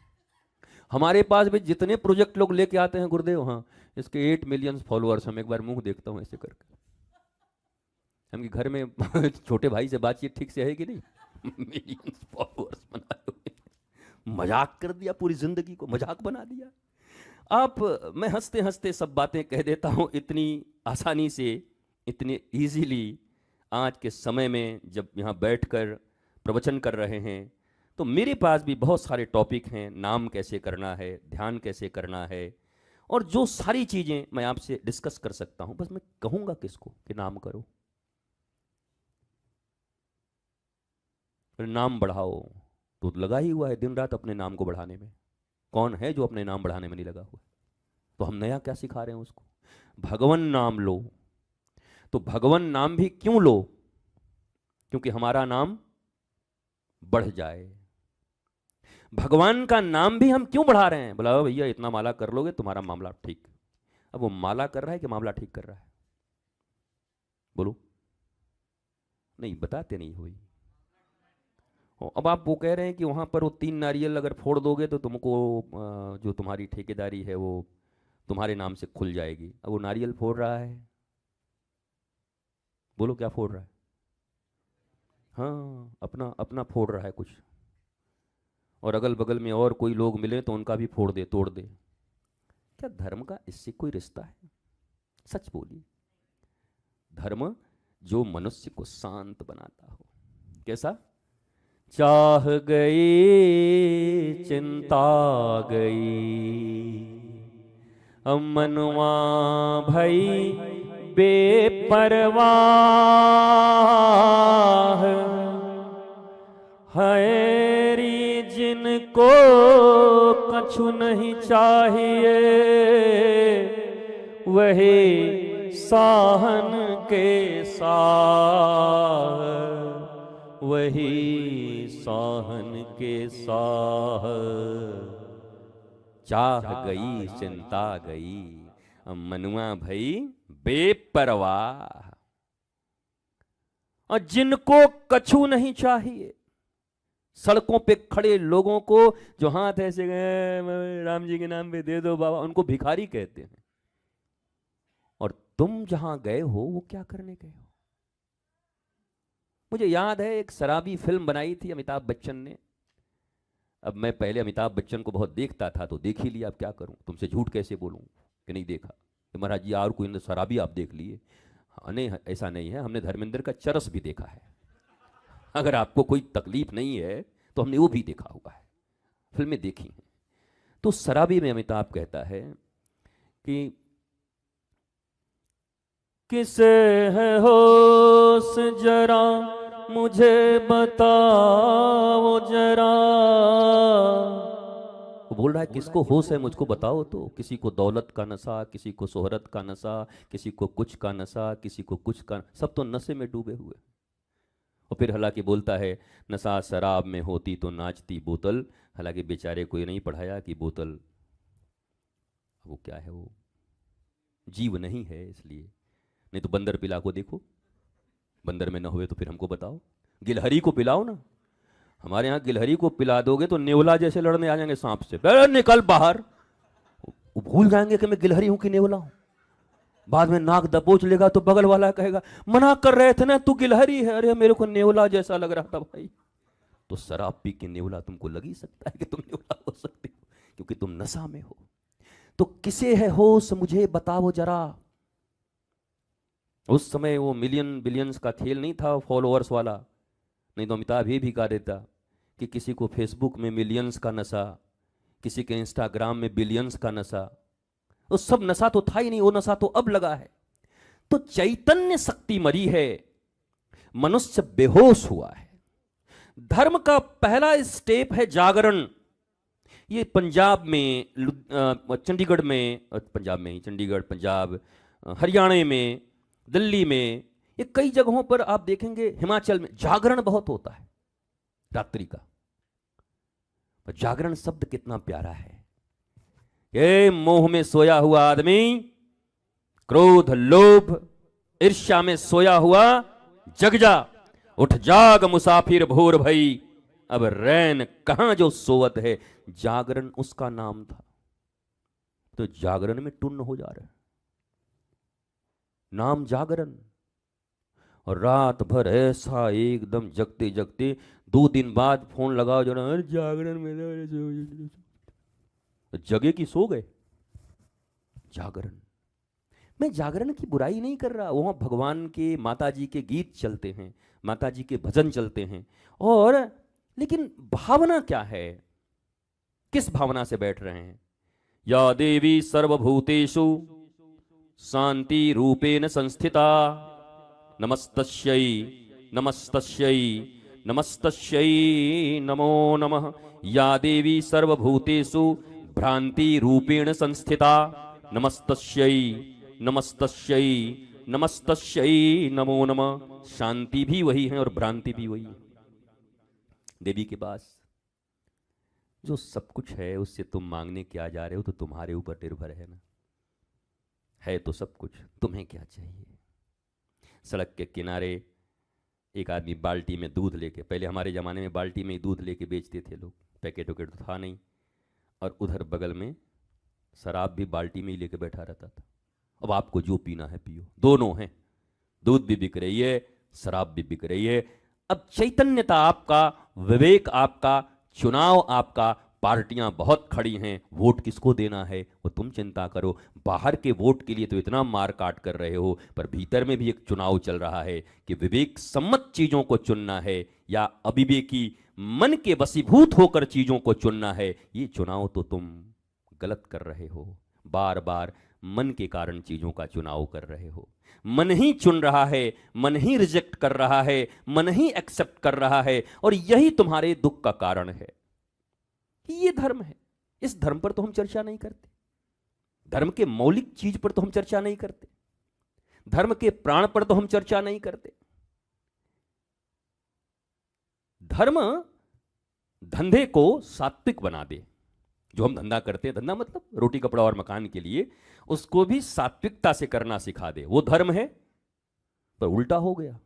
हमारे पास भी जितने प्रोजेक्ट लोग लेके आते हैं गुरुदेव, हाँ इसके 8 मिलियंस फॉलोअर्स, हम एक बार मुंह देखता हूं ऐसे करके, हम घर में छोटे भाई से बातचीत ठीक से है कि नहीं, मिलियंस फॉलोअर्स बना लो, मजाक कर दिया, पूरी जिंदगी को मजाक बना दिया। आप, मैं हंसते हंसते सब बातें कह देता हूं इतनी आसानी से, इतने इजीली। आज के समय में जब यहाँ बैठकर प्रवचन कर रहे हैं तो मेरे पास भी बहुत सारे टॉपिक हैं, नाम कैसे करना है, ध्यान कैसे करना है, और जो सारी चीजें मैं आपसे डिस्कस कर सकता हूं। बस मैं कहूंगा किसको कि नाम करो, नाम बढ़ाओ, तो लगा ही हुआ है दिन रात अपने नाम को बढ़ाने में। कौन है जो अपने नाम बढ़ाने में नहीं लगा हुआ? तो हम नया क्या सिखा रहे हैं उसको? भगवान नाम लो, तो भगवान नाम भी क्यों लो? क्योंकि हमारा नाम बढ़ जाए। भगवान का नाम भी हम क्यों बढ़ा रहे हैं? बोला भैया इतना माला कर लोगे तुम्हारा मामला ठीक। अब वो माला कर रहा है कि मामला ठीक कर रहा है? बोलो, नहीं बताते नहीं हुई। अब आप वो कह रहे हैं कि वहां पर वो 3 नारियल अगर फोड़ दोगे तो तुमको जो तुम्हारी ठेकेदारी है वो तुम्हारे नाम से खुल जाएगी। अब वो नारियल फोड़ रहा है, बोलो क्या फोड़ रहा है? हाँ, अपना अपना फोड़ रहा है कुछ, और अगल बगल में और कोई लोग मिले तो उनका भी फोड़ दे, तोड़ दे। क्या धर्म का इससे कोई रिश्ता है? सच बोलिए। धर्म जो मनुष्य को शांत बनाता हो। कैसा? चाह गई चिंता गई, मनवा भई बेपरवाह, हैरी जिनको कछु नहीं चाहिए, वही साहन के साह, वही साहन के साह। चाह गई चिंता गई, मनुआ भई बेपरवाह। और जिनको कछु नहीं चाहिए, सड़कों पे खड़े लोगों को जो हाथ ऐसे गए राम जी के नाम पे दे दो बाबा, उनको भिखारी कहते हैं। और तुम जहां गए हो वो क्या करने गए हो? मुझे याद है एक शराबी फिल्म बनाई थी अमिताभ बच्चन ने। अब मैं पहले अमिताभ बच्चन को बहुत देखता था तो देख ही लिया, अब क्या करूं, तुमसे झूठ कैसे बोलूं कि नहीं देखा। तो महाराज जी और कोई शराबी आप देख लिए? नहीं ऐसा नहीं है, हमने धर्मेंद्र का चरस भी देखा है। अगर आपको कोई तकलीफ नहीं है तो हमने वो भी देखा हुआ है, फिल्में देखी हैं। तो शराबी में अमिताभ कहता है कि किसे है होश जरा मुझे बताओ जरा। बोल रहा है किसको होश है मुझको बताओ तो। किसी को दौलत का नशा, किसी को शोहरत का नशा, किसी को कुछ का नशा, किसी को कुछ का, सब तो नशे में डूबे हुए। और फिर हालांकि बोलता है नशा शराब में होती तो नाचती बोतल, हालांकि बेचारे को ये नहीं पढ़ाया कि बोतल वो क्या है, वो जीव नहीं है। इसलिए नहीं तो बंदर पिला को देखो, बंदर में ना हुए तो फिर हमको बताओ, गिलहरी को पिलाओ ना। हमारे यहाँ गिलहरी को पिला दोगे तो नेवला जैसे लड़ने आ जाएंगे सांप से, निकल बाहर। वो भूल जाएंगे कि मैं गिलहरी हूं कि नेवला हूं। बाद में नाक दबोच लेगा तो बगल वाला कहेगा मना कर रहे थे ना तू गिलहरी है, अरे मेरे को नेवला जैसा लग रहा था भाई। तो शराब पी के नेवला तुमको लग ही सकता है कि तुम नेवला हो सकते हो, क्योंकि तुम नशा में हो। तो किसे है होश मुझे बताओ जरा। उस समय वो मिलियन बिलियंस का खेल नहीं था फॉलोअर्स वाला, नहीं तो अमिताभ भी गा देता कि किसी को फेसबुक में मिलियंस का नशा, किसी के इंस्टाग्राम में बिलियंस का नशा। वो सब नशा तो था ही नहीं, वो नशा तो अब लगा है। तो चैतन्य शक्ति मरी है, मनुष्य बेहोश हुआ है। धर्म का पहला स्टेप है जागरण। ये पंजाब में, चंडीगढ़ में, पंजाब में ही, चंडीगढ़, पंजाब, हरियाणा में, दिल्ली में, ये कई जगहों पर आप देखेंगे, हिमाचल में जागरण बहुत होता है रात्रि का। पर जागरण शब्द कितना प्यारा है। ये मोह में सोया हुआ आदमी, क्रोध लोभ ईर्ष्या में सोया हुआ जग जा, उठ जाग मुसाफिर भोर भई, अब रैन कहां जो सोवत है। जागरण उसका नाम था। तो जागरण में टुन्न हो जा रहा है, नाम जागरण। और रात भर ऐसा एकदम जगते जगते 2 दिन बाद फोन लगाओ जरा, जागरण में जगे कि सो गए। जागरण, मैं जागरण की बुराई नहीं कर रहा, वहां भगवान के, माता जी के गीत चलते हैं, माता जी के भजन चलते हैं, और लेकिन भावना क्या है, किस भावना से बैठ रहे हैं। या देवी सर्वभूतेषु शांति रूपेण संस्थिता, नमस्तस्यै नमस्तस्यै नमस्तस्यै नमो नमः। या देवी सर्वभूतेषु भ्रांति रूपेण संस्थिता, नमस्तस्यै नमस्तस्यै नमस्तस्यै नमो नमः। शांति भी वही है और भ्रांति भी वही है। देवी के पास जो सब कुछ है उससे तुम मांगने क्या जा रहे हो, तो तुम्हारे ऊपर निर्भर है ना। है तो सब कुछ, तुम्हें क्या चाहिए। सड़क के किनारे एक आदमी बाल्टी में दूध लेके, पहले हमारे ज़माने में बाल्टी में ही दूध लेके बेचते थे लोग, पैकेट वैकेट तो था नहीं, और उधर बगल में शराब भी बाल्टी में ही लेके बैठा रहता था। अब आपको जो पीना है पियो, दोनों हैं, दूध भी बिक रही है, शराब भी बिक रही है। अब चैतन्यता आपका, विवेक आपका, चुनाव आपका, पार्टियां बहुत खड़ी हैं, वोट किसको देना है वो तुम चिंता करो। बाहर के वोट के लिए तो इतना मार काट कर रहे हो, पर भीतर में भी एक चुनाव चल रहा है कि विवेक सम्मत चीजों को चुनना है या अविवेकी मन के वशीभूत होकर चीजों को चुनना है। ये चुनाव तो तुम गलत कर रहे हो, बार बार मन के कारण चीजों का चुनाव कर रहे हो। मन ही चुन रहा है, मन ही रिजेक्ट कर रहा है, मन ही एक्सेप्ट कर रहा है, और यही तुम्हारे दुख का कारण है। ये धर्म है, इस धर्म पर तो हम चर्चा नहीं करते, धर्म के मौलिक चीज पर तो हम चर्चा नहीं करते, धर्म के प्राण पर तो हम चर्चा नहीं करते। धर्म धंधे को सात्विक बना दे। जो हम धंधा करते हैं, धंधा मतलब रोटी कपड़ा और मकान के लिए, उसको भी सात्विकता से करना सिखा दे, वो धर्म है। पर उल्टा हो गया,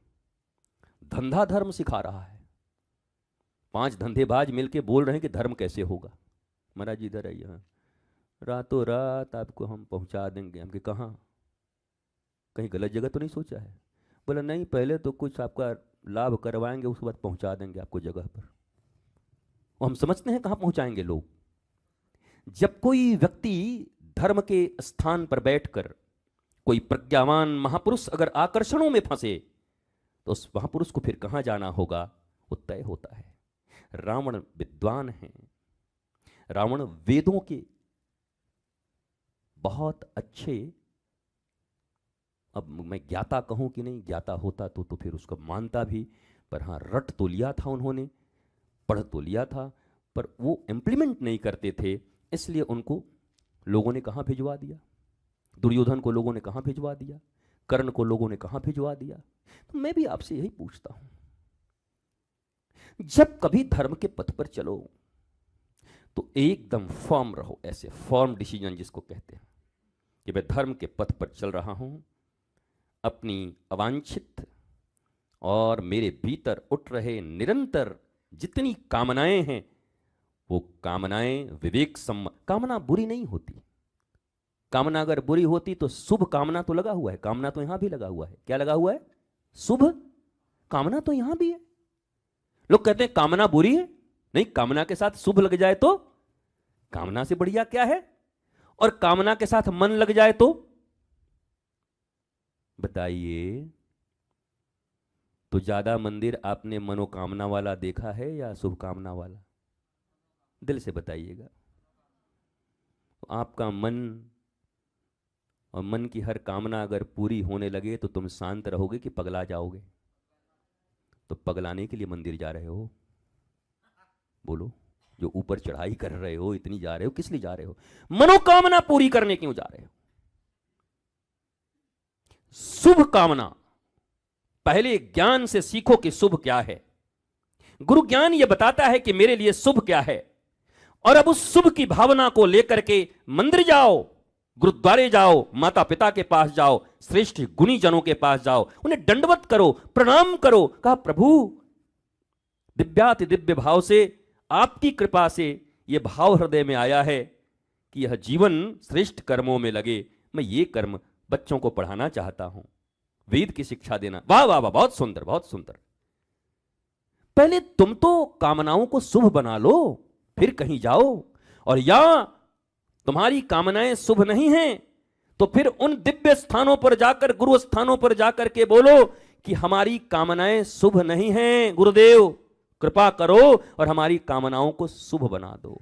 धंधा धर्म सिखा रहा है। 5 धंधेबाज मिलके बोल रहे हैं कि धर्म कैसे होगा। महाराज इधर आइए, हाँ, रातों रात आपको हम पहुंचा देंगे। हम कि कहाँ, कहीं गलत जगह तो नहीं सोचा है। बोला नहीं, पहले तो कुछ आपका लाभ करवाएंगे, उसके बाद पहुंचा देंगे आपको जगह पर। हम समझते हैं कहाँ पहुंचाएंगे लोग। जब कोई व्यक्ति धर्म के स्थान पर बैठकर, कोई प्रज्ञावान महापुरुष अगर आकर्षणों में फंसे, तो उस महापुरुष को फिर कहाँ जाना होगा वो तय होता है। रावण विद्वान है, रावण वेदों के बहुत अच्छे, अब मैं ज्ञाता कहूं कि नहीं, ज्ञाता होता तो फिर उसको मानता भी, पर हाँ रट तो लिया था उन्होंने, पढ़ तो लिया था, पर वो इम्प्लीमेंट नहीं करते थे। इसलिए उनको लोगों ने कहाँ भिजवा दिया? दुर्योधन को लोगों ने कहाँ भिजवा दिया? कर्ण को लोगों ने कहाँ भिजवा दिया? तो मैं भी आपसे यही पूछता हूं, जब कभी धर्म के पथ पर चलो तो एकदम फर्म रहो, ऐसे फर्म डिसीजन जिसको कहते हैं कि मैं धर्म के पथ पर चल रहा हूं, अपनी अवांछित और मेरे भीतर उठ रहे निरंतर जितनी कामनाएं हैं वो कामनाएं विवेक सम्मत। कामना बुरी नहीं होती, कामना अगर बुरी होती तो शुभ कामना तो लगा हुआ है, कामना तो यहां भी लगा हुआ है। क्या लगा हुआ है? शुभ कामना तो यहां भी है। लोग कहते हैं कामना बुरी है, नहीं, कामना के साथ शुभ लग जाए तो कामना से बढ़िया क्या है? और कामना के साथ मन लग जाए तो बताइए, तो ज्यादा मंदिर आपने मनोकामना वाला देखा है या शुभकामना वाला? दिल से बताइएगा। आपका मन और मन की हर कामना अगर पूरी होने लगे तो तुम शांत रहोगे कि पगला जाओगे? तो पगलाने के लिए मंदिर जा रहे हो? बोलो, जो ऊपर चढ़ाई कर रहे हो, इतनी जा रहे हो, किस लिए जा रहे हो? मनोकामना पूरी करने क्यों जा रहे हो? शुभ कामना पहले ज्ञान से सीखो कि शुभ क्या है। गुरु ज्ञान यह बताता है कि मेरे लिए शुभ क्या है, और अब उस शुभ की भावना को लेकर के मंदिर जाओ, गुरुद्वारे जाओ, माता पिता के पास जाओ, श्रेष्ठ गुणी जनों के पास जाओ, उन्हें दंडवत करो, प्रणाम करो। कहा प्रभु दिव्याति दिव्य भाव से, आपकी कृपा से यह भाव हृदय में आया है कि यह जीवन श्रेष्ठ कर्मों में लगे। मैं ये कर्म बच्चों को पढ़ाना चाहता हूं, वेद की शिक्षा देना। वाह वाह वाह, बहुत सुंदर, बहुत सुंदर। पहले तुम तो कामनाओं को शुभ बना लो, फिर कहीं जाओ। और या तुम्हारी कामनाएं शुभ नहीं हैं तो फिर उन दिव्य स्थानों पर जाकर, गुरु स्थानों पर जाकर के बोलो कि हमारी कामनाएं शुभ नहीं हैं, गुरुदेव कृपा करो और हमारी कामनाओं को शुभ बना दो।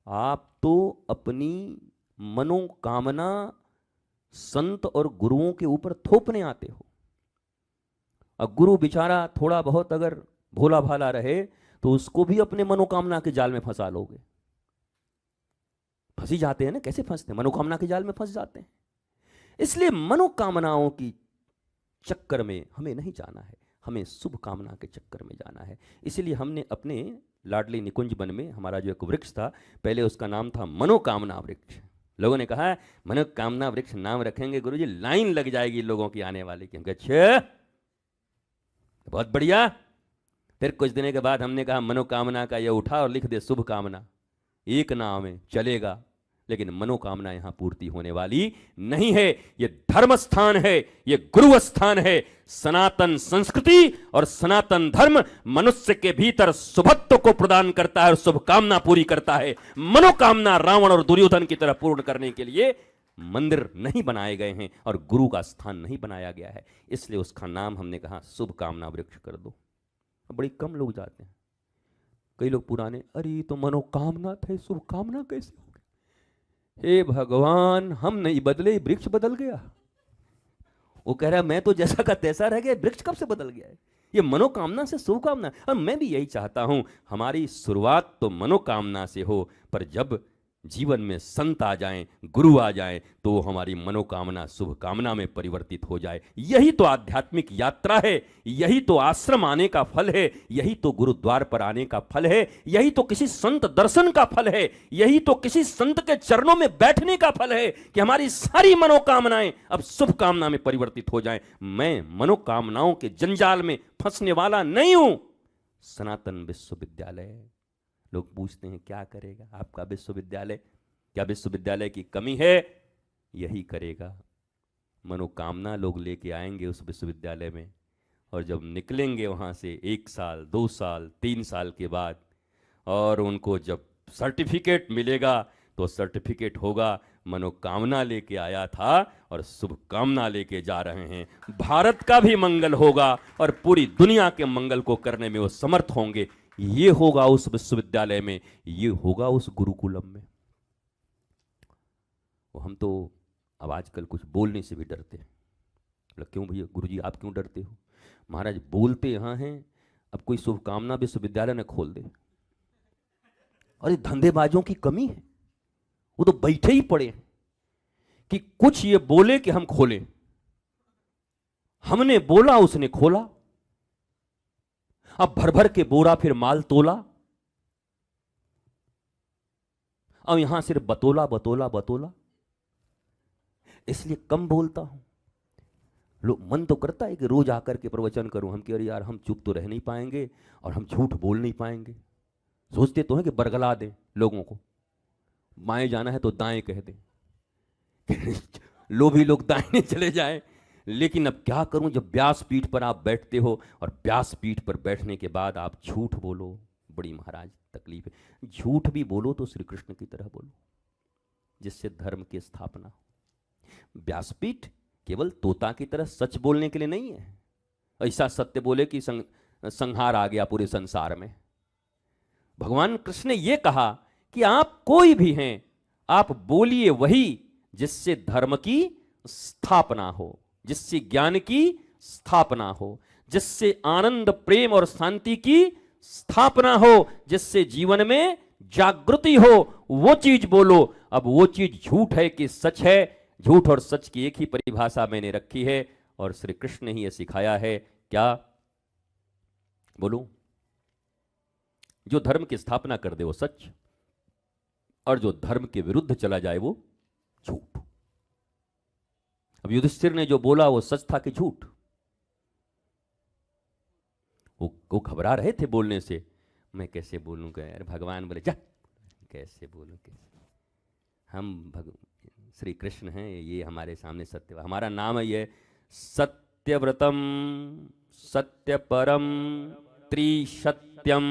आप तो अपनी मनोकामना संत और गुरुओं के ऊपर थोपने आते हो। अब गुरु बेचारा थोड़ा बहुत अगर भोला भाला रहे तो उसको भी अपने मनोकामना के जाल में फंसा लोगे। फंसी जाते हैं ना, कैसे फंसते हैं? मनोकामना के जाल में फंस जाते हैं। इसलिए मनोकामनाओं की चक्कर में हमें नहीं जाना है, हमें शुभ कामना के चक्कर में जाना है। इसलिए हमने अपने लाडली निकुंज वन में हमारा जो एक वृक्ष था, पहले उसका नाम था मनोकामना वृक्ष। लोगों ने कहा मनोकामना वृक्ष नाम रखेंगे गुरुजी, लाइन लग जाएगी लोगों की आने वाली की। अच्छा बहुत बढ़िया। फिर कुछ दिनों के बाद हमने कहा मनोकामना का ये उठा और लिख दे शुभ कामना, एक नाम है, चलेगा। लेकिन मनोकामना यहां पूर्ति होने वाली नहीं है। यह धर्म स्थान है, यह गुरु स्थान है। सनातन संस्कृति और सनातन धर्म मनुष्य के भीतर शुभत्व को प्रदान करता है और शुभकामना पूरी करता है। मनोकामना रावण और दुर्योधन की तरह पूर्ण करने के लिए मंदिर नहीं बनाए गए हैं और गुरु का स्थान नहीं बनाया गया है। इसलिए उसका नाम हमने कहा शुभकामना वृक्ष कर दो। बड़ी कम लोग जाते हैं। कई लोग पुराने, अरे तो मनोकामना थे, शुभकामना कैसे हो गया? हे भगवान, हम नहीं बदले, वृक्ष बदल गया। वो कह रहा है मैं तो जैसा का तैसा रह गया, वृक्ष कब से बदल गया है? ये मनोकामना से शुभकामना। और मैं भी यही चाहता हूं, हमारी शुरुआत तो मनोकामना से हो, पर जब जीवन में संत आ जाएं, गुरु आ जाएं, तो हमारी मनोकामना शुभकामना में परिवर्तित हो जाए। यही तो आध्यात्मिक यात्रा है, यही तो आश्रम आने का फल है, यही तो गुरुद्वार पर आने का फल है, यही तो किसी संत दर्शन का फल है, यही तो किसी संत के चरणों में बैठने का फल है कि हमारी सारी मनोकामनाएं अब शुभकामना में परिवर्तित हो जाएं। मैं मनोकामनाओं के जंजाल में फंसने वाला नहीं हूं। सनातन विश्वविद्यालय, लोग पूछते हैं क्या करेगा आपका विश्वविद्यालय? क्या विश्वविद्यालय की कमी है? यही करेगा। मनोकामना लोग लेके आएंगे उस विश्वविद्यालय में, और जब निकलेंगे वहाँ से 1 साल 2 साल 3 साल के बाद, और उनको जब सर्टिफिकेट मिलेगा तो सर्टिफिकेट होगा मनोकामना लेके आया था और शुभकामना लेके जा रहे हैं। भारत का भी मंगल होगा और पूरी दुनिया के मंगल को करने में वो समर्थ होंगे। ये होगा उस विश्वविद्यालय में, ये होगा उस गुरुकुलम में। हम तो अब आजकल कुछ बोलने से भी डरते हैं। क्यों भैया गुरुजी आप क्यों डरते हो? महाराज बोलते यहां हैं, अब कोई शुभकामना विश्वविद्यालय ने खोल दे। अरे धंधेबाजों की कमी है। वो तो बैठे ही पड़े हैं कि कुछ ये बोले कि हम खोलें। हमने बोला, उसने खोला। अब भर भर के बोरा फिर माल तोला। अब यहां सिर्फ बतोला बतोला बतोला। इसलिए कम बोलता हूं। मन तो करता है कि रोज आकर के प्रवचन करूं हम, कि अरे यार हम चुप तो रह नहीं पाएंगे और हम झूठ बोल नहीं पाएंगे। सोचते तो हैं कि बरगला दें लोगों को, बाएं जाना है तो दाएं कह दें, लोभी लोग दाएं चले जाएं। लेकिन अब क्या करूं, जब व्यासपीठ पर आप बैठते हो और व्यासपीठ पर बैठने के बाद आप झूठ बोलो, बड़ी महाराज तकलीफ है। झूठ भी बोलो तो श्री कृष्ण की तरह बोलो, जिससे धर्म की स्थापना हो। व्यासपीठ केवल तोता की तरह सच बोलने के लिए नहीं है, ऐसा सत्य बोले कि संहार आ गया पूरे संसार में। भगवान कृष्ण ने यह कहा कि आप कोई भी हैं, आप बोलिए वही जिससे धर्म की स्थापना हो, जिससे ज्ञान की स्थापना हो, जिससे आनंद प्रेम और शांति की स्थापना हो, जिससे जीवन में जागृति हो, वो चीज बोलो। अब वो चीज झूठ है कि सच है? झूठ और सच की एक ही परिभाषा मैंने रखी है और श्री कृष्ण ने ही यह सिखाया है। क्या बोलूं? जो धर्म की स्थापना कर दे वो सच, और जो धर्म के विरुद्ध चला जाए वो झूठ। अब युधिष्ठिर ने जो बोला वो सच था कि झूठ? वो घबरा रहे थे बोलने से। मैं कैसे बोलूंगा यार? भगवान बोले जा, कैसे बोलूं? कैसे? हम श्री कृष्ण हैं, ये हमारे सामने सत्य, हमारा नाम है ये सत्यव्रतम सत्य परम त्रिसत्यम।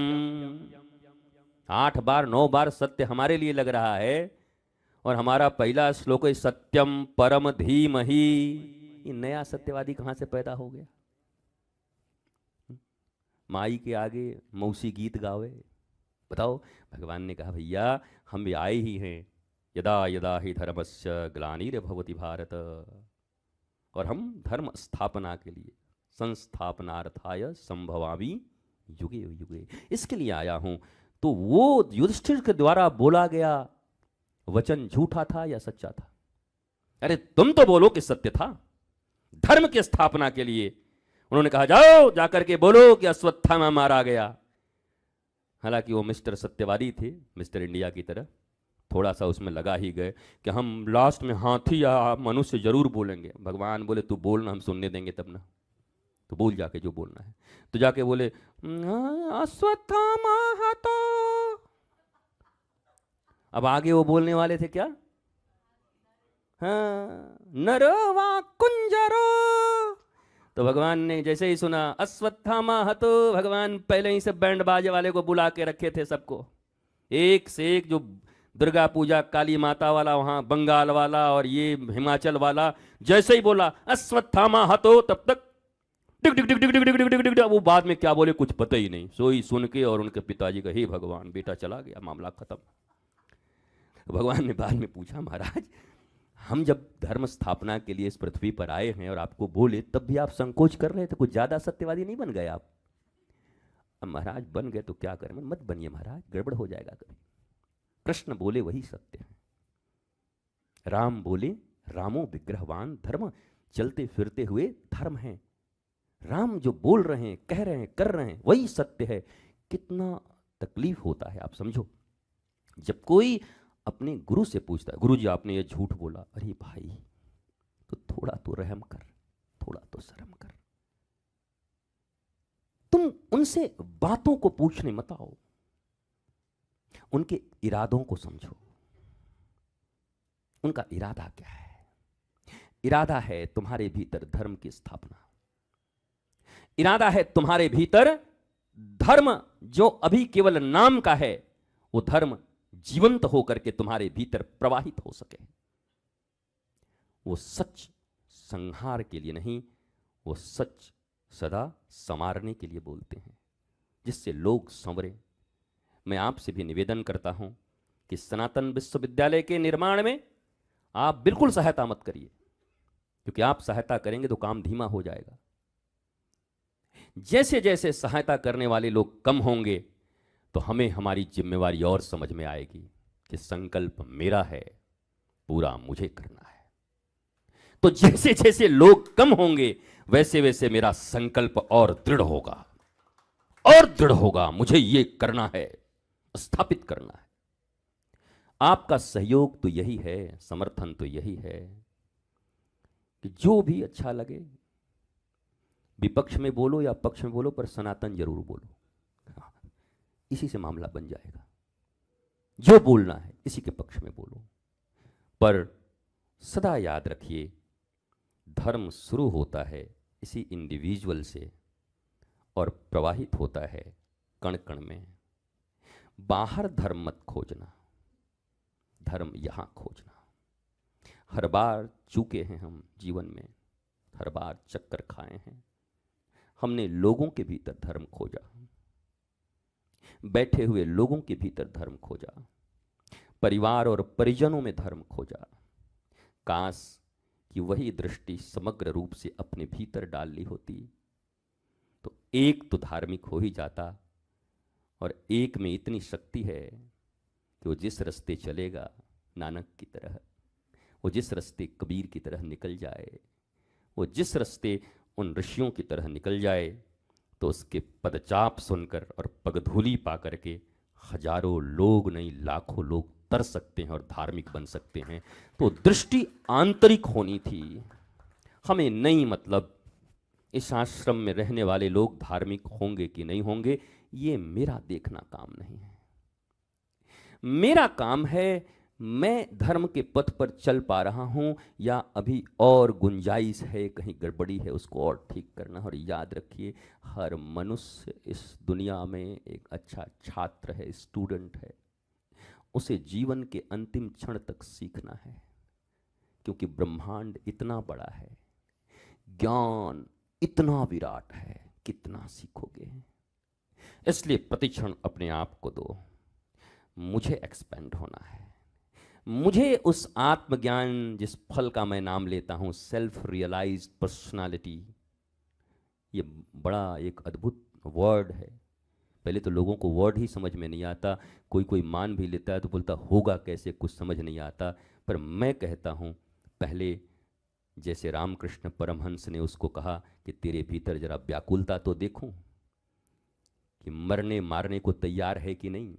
8 बार 9 बार सत्य हमारे लिए लग रहा है, और हमारा पहला श्लोक है सत्यम परम धीमहि। ये नया सत्यवादी कहां से पैदा हो गया? माई के आगे मौसी गीत गावे? बताओ। भगवान ने कहा भैया हम भी आए ही हैं, यदा यदा ही धर्मस्य ग्लानिर्भवति भारत, और हम धर्म स्थापना के लिए संस्थापनार्थाय संभवामि युगे युगे, इसके लिए आया हूं। तो वो युधिष्ठिर के द्वारा बोला गया वचन झूठा था या सच्चा था? अरे तुम तो बोलो कि सत्य था, धर्म की स्थापना के लिए। उन्होंने कहा जाओ जाकर के बोलो कि अश्वत्थामा मारा गया। हालांकि वो मिस्टर सत्यवादी थे, मिस्टर इंडिया की तरह, थोड़ा सा उसमें लगा ही गए कि हम लास्ट में हाथी या मनुष्य जरूर बोलेंगे। भगवान बोले तू बोलना, हम सुनने देंगे तब ना, तो बोल जाके जो बोलना है। तो जाके बोले अश्वत्थामा हतो। अब आगे वो बोलने वाले थे क्या? हाँ, नरवा कुंजरो। तो भगवान ने जैसे ही सुना अश्वत्थामा हतो, भगवान पहले ही से बैंड बाजे वाले को बुला के रखे थे सबको, एक से एक, जो दुर्गा पूजा काली माता वाला वहां बंगाल वाला और ये हिमाचल वाला, जैसे ही बोला अश्वत्थामा हतो तब तक टिक टिक टिक टिक टिक टिक टिक टिक। वो बाद में क्या बोले कुछ पता ही नहीं। सोई सुन के और उनके पिताजी का हे भगवान, बेटा चला गया, मामला खत्म। भगवान ने बाद में पूछा महाराज हम जब धर्म स्थापना के लिए इस पृथ्वी पर आए हैं और आपको बोले तब भी आप संकोच कर रहे थे, कुछ ज्यादा सत्यवादी नहीं बन गए आप? अब महाराज बन गए तो क्या करें? मत बनिए महाराज, गड़बड़ हो जाएगा कभी। कृष्ण बोले वही सत्य है, राम बोले रामो विग्रहवान धर्म, चलते फिरते हुए धर्म है। राम जो बोल रहे हैं, कह रहे हैं, कर रहे हैं, वही सत्य है। कितना तकलीफ होता है आप समझो, जब कोई अपने गुरु से पूछता है गुरु जी आपने ये झूठ बोला, अरे भाई तो थोड़ा तो रहम कर, थोड़ा तो शर्म कर। तुम उनसे बातों को पूछने मत आओ, उनके इरादों को समझो। उनका इरादा क्या है? इरादा है तुम्हारे भीतर धर्म की स्थापना, इरादा है तुम्हारे भीतर धर्म जो अभी केवल नाम का है, वो धर्म जीवंत होकर के तुम्हारे भीतर प्रवाहित हो सके। वो सच संहार के लिए नहीं, वो सच सदा संवारने के लिए बोलते हैं, जिससे लोग संवरे। मैं आपसे भी निवेदन करता हूं कि सनातन विश्वविद्यालय के निर्माण में आप बिल्कुल सहायता मत करिए, क्योंकि आप सहायता करेंगे तो काम धीमा हो जाएगा। जैसे जैसे सहायता करने वाले लोग कम होंगे तो हमें हमारी जिम्मेवारी और समझ में आएगी। कि संकल्प मेरा है, पूरा मुझे करना है। तो जैसे जैसे लोग कम होंगे वैसे वैसे मेरा संकल्प और दृढ़ होगा, और दृढ़ होगा। मुझे ये करना है, स्थापित करना है। आपका सहयोग तो यही है, समर्थन तो यही है कि जो भी अच्छा लगे, विपक्ष में बोलो या पक्ष में बोलो, पर सनातन जरूर बोलो। इसी से मामला बन जाएगा। जो बोलना है इसी के पक्ष में बोलो, पर सदा याद रखिए, धर्म शुरू होता है इसी इंडिविजुअल से और प्रवाहित होता है कण कण में। बाहर धर्म मत खोजना, धर्म यहां खोजना। हर बार चूके हैं हम जीवन में, हर बार चक्कर खाए हैं। हमने लोगों के भीतर धर्म खोजा, बैठे हुए लोगों के भीतर धर्म खोजा, परिवार और परिजनों में धर्म खोजा। काश कि वही दृष्टि समग्र रूप से अपने भीतर डाल ली होती तो एक तो धार्मिक हो ही जाता, और एक में इतनी शक्ति है कि वो जिस रास्ते चलेगा नानक की तरह, वो जिस रास्ते कबीर की तरह निकल जाए, वो जिस रास्ते उन ऋषियों की तरह निकल जाए, तो उसके पदचाप सुनकर और पगधूली पा करके हजारों लोग नहीं लाखों लोग तर सकते हैं और धार्मिक बन सकते हैं। तो दृष्टि आंतरिक होनी थी। हमें नहीं मतलब इस आश्रम में रहने वाले लोग धार्मिक होंगे कि नहीं होंगे, ये मेरा देखना काम नहीं है। मेरा काम है मैं धर्म के पथ पर चल पा रहा हूं या अभी और गुंजाइश है, कहीं गड़बड़ी है, उसको और ठीक करना। और याद रखिए, हर मनुष्य इस दुनिया में एक अच्छा छात्र है, स्टूडेंट है। उसे जीवन के अंतिम क्षण तक सीखना है, क्योंकि ब्रह्मांड इतना बड़ा है, ज्ञान इतना विराट है, कितना सीखोगे। इसलिए प्रतिक्षण अपने आप को दो। मुझे एक्सपेंड होना है, मुझे उस आत्मज्ञान जिस फल का मैं नाम लेता हूं, सेल्फ रियलाइज्ड पर्सनालिटी, ये बड़ा एक अद्भुत वर्ड है। पहले तो लोगों को वर्ड ही समझ में नहीं आता, कोई कोई मान भी लेता है तो बोलता होगा कैसे, कुछ समझ नहीं आता। पर मैं कहता हूँ, पहले जैसे रामकृष्ण परमहंस ने उसको कहा कि तेरे भीतर जरा व्याकुलता तो देखूं, कि मरने मारने को तैयार है कि नहीं,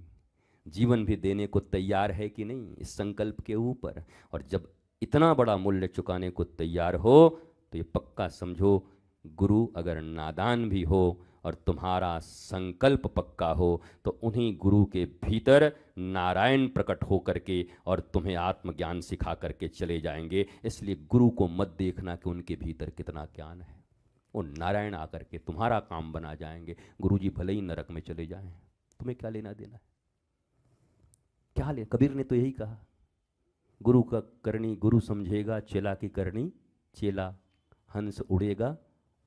जीवन भी देने को तैयार है कि नहीं, इस संकल्प के ऊपर। और जब इतना बड़ा मूल्य चुकाने को तैयार हो तो ये पक्का समझो, गुरु अगर नादान भी हो और तुम्हारा संकल्प पक्का हो तो उन्हीं गुरु के भीतर नारायण प्रकट हो करके और तुम्हें आत्मज्ञान सिखा करके चले जाएंगे। इसलिए गुरु को मत देखना कि उनके भीतर कितना ज्ञान है, वो नारायण आकर के तुम्हारा काम बना जाएंगे। गुरु जी भले ही नरक में चले जाएं, तुम्हें क्या लेना देना है, क्या ले। कबीर ने तो यही कहा, गुरु का करनी गुरु समझेगा, चेला की करनी चेला, हंस उड़ेगा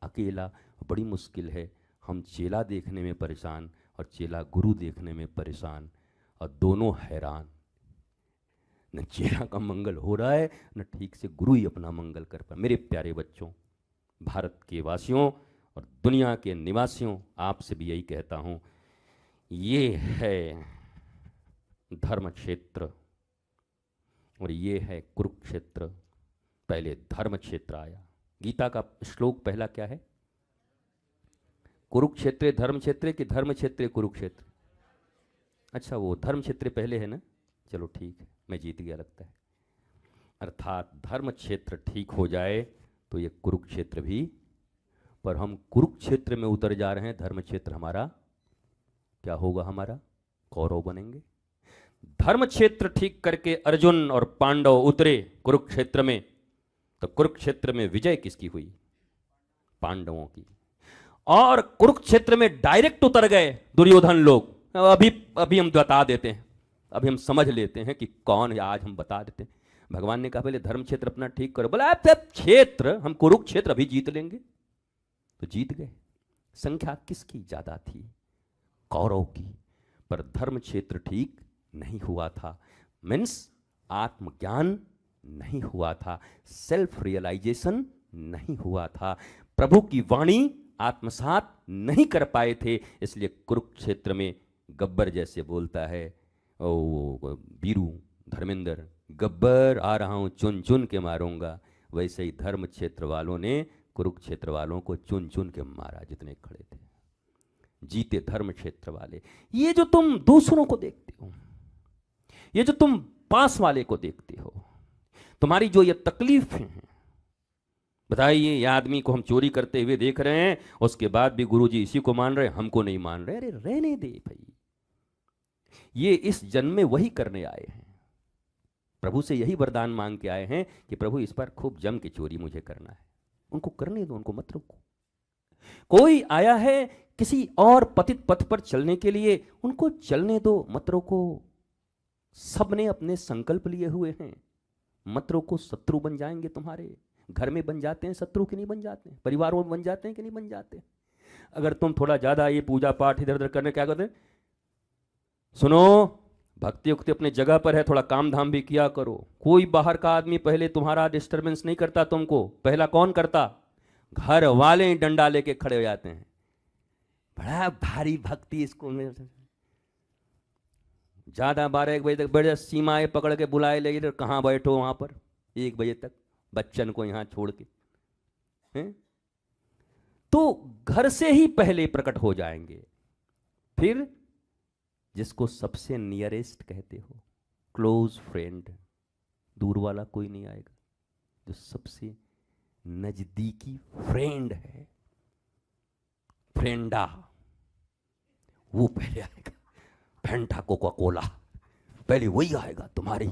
अकेला। बड़ी मुश्किल है, हम चेला देखने में परेशान और चेला गुरु देखने में परेशान, और दोनों हैरान। न चेला का मंगल हो रहा है, न ठीक से गुरु ही अपना मंगल कर पा। मेरे प्यारे बच्चों, भारत के वासियों और दुनिया के निवासियों, आपसे भी यही कहता हूँ, ये है धर्म क्षेत्र और ये है कुरुक्षेत्र। पहले धर्म क्षेत्र आया। गीता का श्लोक पहला क्या है? कुरुक्षेत्र धर्म क्षेत्र कि धर्म क्षेत्र कुरुक्षेत्र? अच्छा, वो धर्म क्षेत्र पहले है ना, चलो ठीक है, मैं जीत गया लगता है। अर्थात धर्म क्षेत्र ठीक हो जाए तो ये कुरुक्षेत्र भी, पर हम कुरुक्षेत्र में उतर जा रहे हैं, धर्म क्षेत्र हमारा क्या होगा? हमारा कौरव बनेंगे। धर्म क्षेत्र ठीक करके अर्जुन और पांडव उतरे कुरुक्षेत्र में, तो कुरुक्षेत्र में विजय किसकी हुई? पांडवों की। और कुरुक्षेत्र में डायरेक्ट उतर गए दुर्योधन लोग। अभी हम बता देते हैं, अभी हम समझ लेते हैं कि कौन है, आज हम बता देते हैं। भगवान ने कहा पहले धर्म क्षेत्र अपना ठीक करो। बोला क्षेत्र हम कुरुक्षेत्र अभी जीत लेंगे, तो जीत गए। संख्या किसकी ज्यादा थी? कौरव की। पर धर्म क्षेत्र ठीक नहीं हुआ था, मीन्स आत्मज्ञान नहीं हुआ था, सेल्फ रियलाइजेशन नहीं हुआ था, प्रभु की वाणी आत्मसात नहीं कर पाए थे। इसलिए कुरुक्षेत्र में गब्बर जैसे बोलता है, ओ बीरू धर्मेंद्र गब्बर आ रहा हूँ चुन चुन के मारूंगा, वैसे ही धर्म क्षेत्र वालों ने कुरुक्षेत्र वालों को चुन चुन के मारा जितने खड़े थे। जीते धर्म क्षेत्र वाले। ये जो तुम दूसरों को देखते हो, ये जो तुम पास वाले को देखते हो, तुम्हारी जो ये तकलीफें हैं, बताइए ये आदमी को हम चोरी करते हुए देख रहे हैं, उसके बाद भी गुरुजी इसी को मान रहे, हमको नहीं मान रहे। अरे रहने दे भाई, ये इस जन्म में वही करने आए हैं, प्रभु से यही वरदान मांग के आए हैं कि प्रभु इस पर खूब जम के चोरी मुझे करना है। उनको करने दो, उनको मत रोको। कोई आया है किसी और पतित पथ पर चलने के लिए, उनको चलने दो, मत रोको। सबने अपने संकल्प लिए हुए हैं, मत रोको। शत्रु बन जाएंगे तुम्हारे, घर में बन जाते हैं शत्रु कि नहीं बन जाते, परिवारों में बन जाते हैं कि नहीं बन जाते। अगर तुम थोड़ा ज्यादा ये पूजा पाठ इधर उधर करने क्या करते, सुनो भक्ति उक्ति अपने जगह पर है, थोड़ा काम धाम भी किया करो। कोई बाहर का आदमी पहले तुम्हारा डिस्टरबेंस नहीं करता तुमको, पहला कौन करता, घर वाले ही डंडा लेके खड़े हो जाते हैं। बड़ा भारी भक्ति इसको में, ज्यादा 12-1 बजे तक बैठ जा, सीमाएं पकड़ के बुलाए ले, तो कहाँ बैठो वहां पर 1 बजे तक बच्चन को यहां छोड़ के हैं? तो घर से ही पहले प्रकट हो जाएंगे। फिर जिसको सबसे नियरेस्ट कहते हो, क्लोज फ्रेंड, दूर वाला कोई नहीं आएगा, जो सबसे नजदीकी फ्रेंड है, फ्रेंडा, वो पहले आएगा। फेंटा कोका कोला पहले वही आएगा तुम्हारी।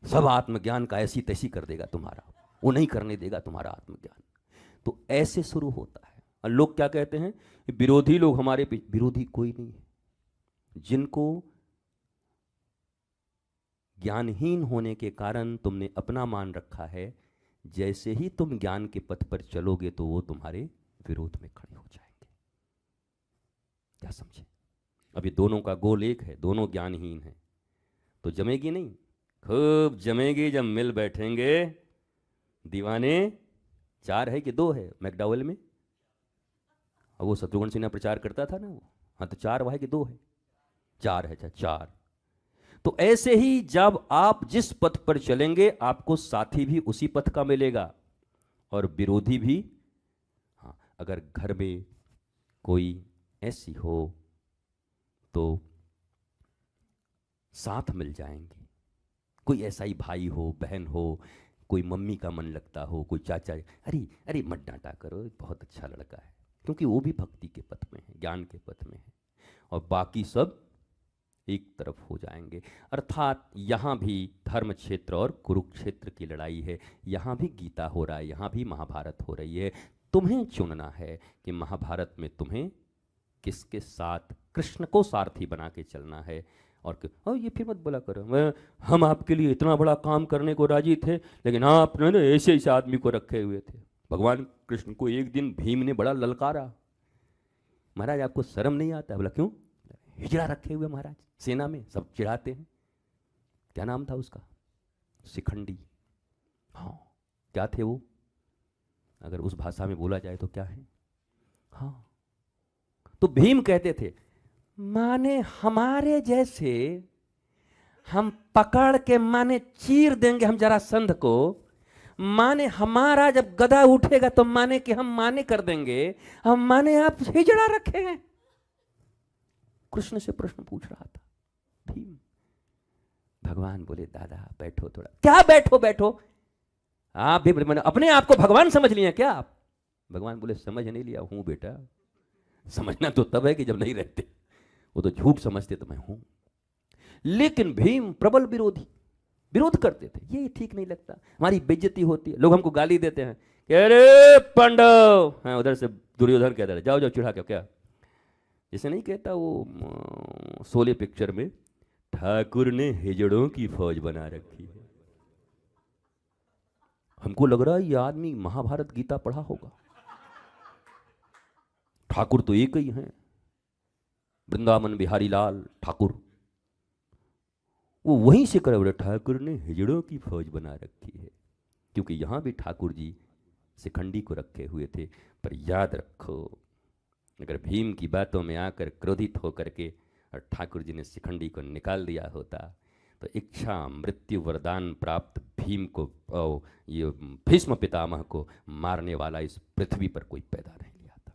सब आत्मज्ञान का ऐसी तैसी कर देगा तुम्हारा, वो नहीं करने देगा तुम्हारा आत्मज्ञान। तो ऐसे शुरू होता है। और लोग क्या कहते हैं, विरोधी लोग हमारे पीछे, विरोधी कोई नहीं है। जिनको ज्ञानहीन होने के कारण तुमने अपना मान रखा है, जैसे ही तुम ज्ञान के पथ पर चलोगे तो वो तुम्हारे विरोध में खड़े हो जाएंगे। क्या समझे? अभी दोनों का गोल एक है, दोनों ज्ञानहीन हैं, तो जमेगी नहीं, खूब जमेगी जब मिल बैठेंगे। दीवाने 4 है कि 2 है मैकडॉवेल में, और वो शत्रुघ्न सिन्हा प्रचार करता था ना वो, हाँ तो 4 है कि 2 है, 4 है। 4। तो ऐसे ही जब आप जिस पथ पर चलेंगे, आपको साथी भी उसी पथ का मिलेगा और विरोधी भी। हाँ, अगर घर में कोई ऐसी हो तो साथ मिल जाएंगे। कोई ऐसा ही भाई हो, बहन हो, कोई मम्मी का मन लगता हो, कोई चाचा, अरे अरे मत डांटा करो, बहुत अच्छा लड़का है, क्योंकि वो भी भक्ति के पथ में है, ज्ञान के पथ में है, और बाकी सब एक तरफ हो जाएंगे। अर्थात यहाँ भी धर्म क्षेत्र और कुरुक्षेत्र की लड़ाई है, यहाँ भी गीता हो रहा है, यहाँ भी महाभारत हो रही है। तुम्हें चुनना है कि महाभारत में तुम्हें किसके साथ कृष्ण को सारथी बना के चलना है। और ये फिर मत बोला करो हम आपके लिए इतना बड़ा काम करने को राजी थे, लेकिन आपने ना ऐसे ऐसे आदमी को रखे हुए थे। भगवान कृष्ण को एक दिन भीम ने बड़ा ललकारा, महाराज आपको शर्म नहीं आता? बोला क्यों? हिजड़ा रखे हुए महाराज, सेना में सब चिढ़ाते हैं। क्या नाम था उसका? शिखंडी। हाँ, क्या थे वो? अगर उस भाषा में बोला जाए तो क्या है? हाँ, तो भीम कहते थे माने हमारे जैसे हम पकड़ के माने चीर देंगे हम जरासंध को, माने हमारा जब गदा उठेगा तो माने कि हम माने कर देंगे, हम माने आप हिजड़ा रखे हैं। कृष्ण से प्रश्न पूछ रहा था भीम। भगवान बोले दादा बैठो थोड़ा। क्या बैठो बैठो? आप भी अपने आप को भगवान समझ लिए क्या आप? भगवान बोले समझ नहीं लिया हूं बेटा, समझना तो तब है कि जब नहीं रहते, वो तो झूठ समझते तो मैं हूं। लेकिन भीम प्रबल विरोधी, विरोध करते थे, ये ठीक नहीं लगता, हमारी बेइज्जती होती है, लोग हमको गाली देते हैं कि अरे पांडव, हाँ उधर से दुर्योधन कहता है जाओ जाओ चिढ़ा के, क्या जिसे नहीं कहता वो शोले पिक्चर में, ठाकुर ने हिजड़ों की फौज बना रखी है। हमको लग रहा है ये आदमी महाभारत गीता पढ़ा होगा। ठाकुर तो एक ही हैं, वृंदावन बिहारी लाल ठाकुर, वो वहीं से करे बोले ठाकुर ने हिजड़ों की फौज बना रखी है, क्योंकि यहां भी ठाकुर जी शिखंडी को रखे हुए थे। पर याद रखो, अगर भीम की बातों में आकर क्रोधित होकर के और ठाकुर जी ने शिखंडी को निकाल दिया होता तो इच्छा मृत्यु वरदान प्राप्त भीम को ये भीष्म पितामह को मारने वाला इस पृथ्वी पर कोई पैदा नहीं लिया था।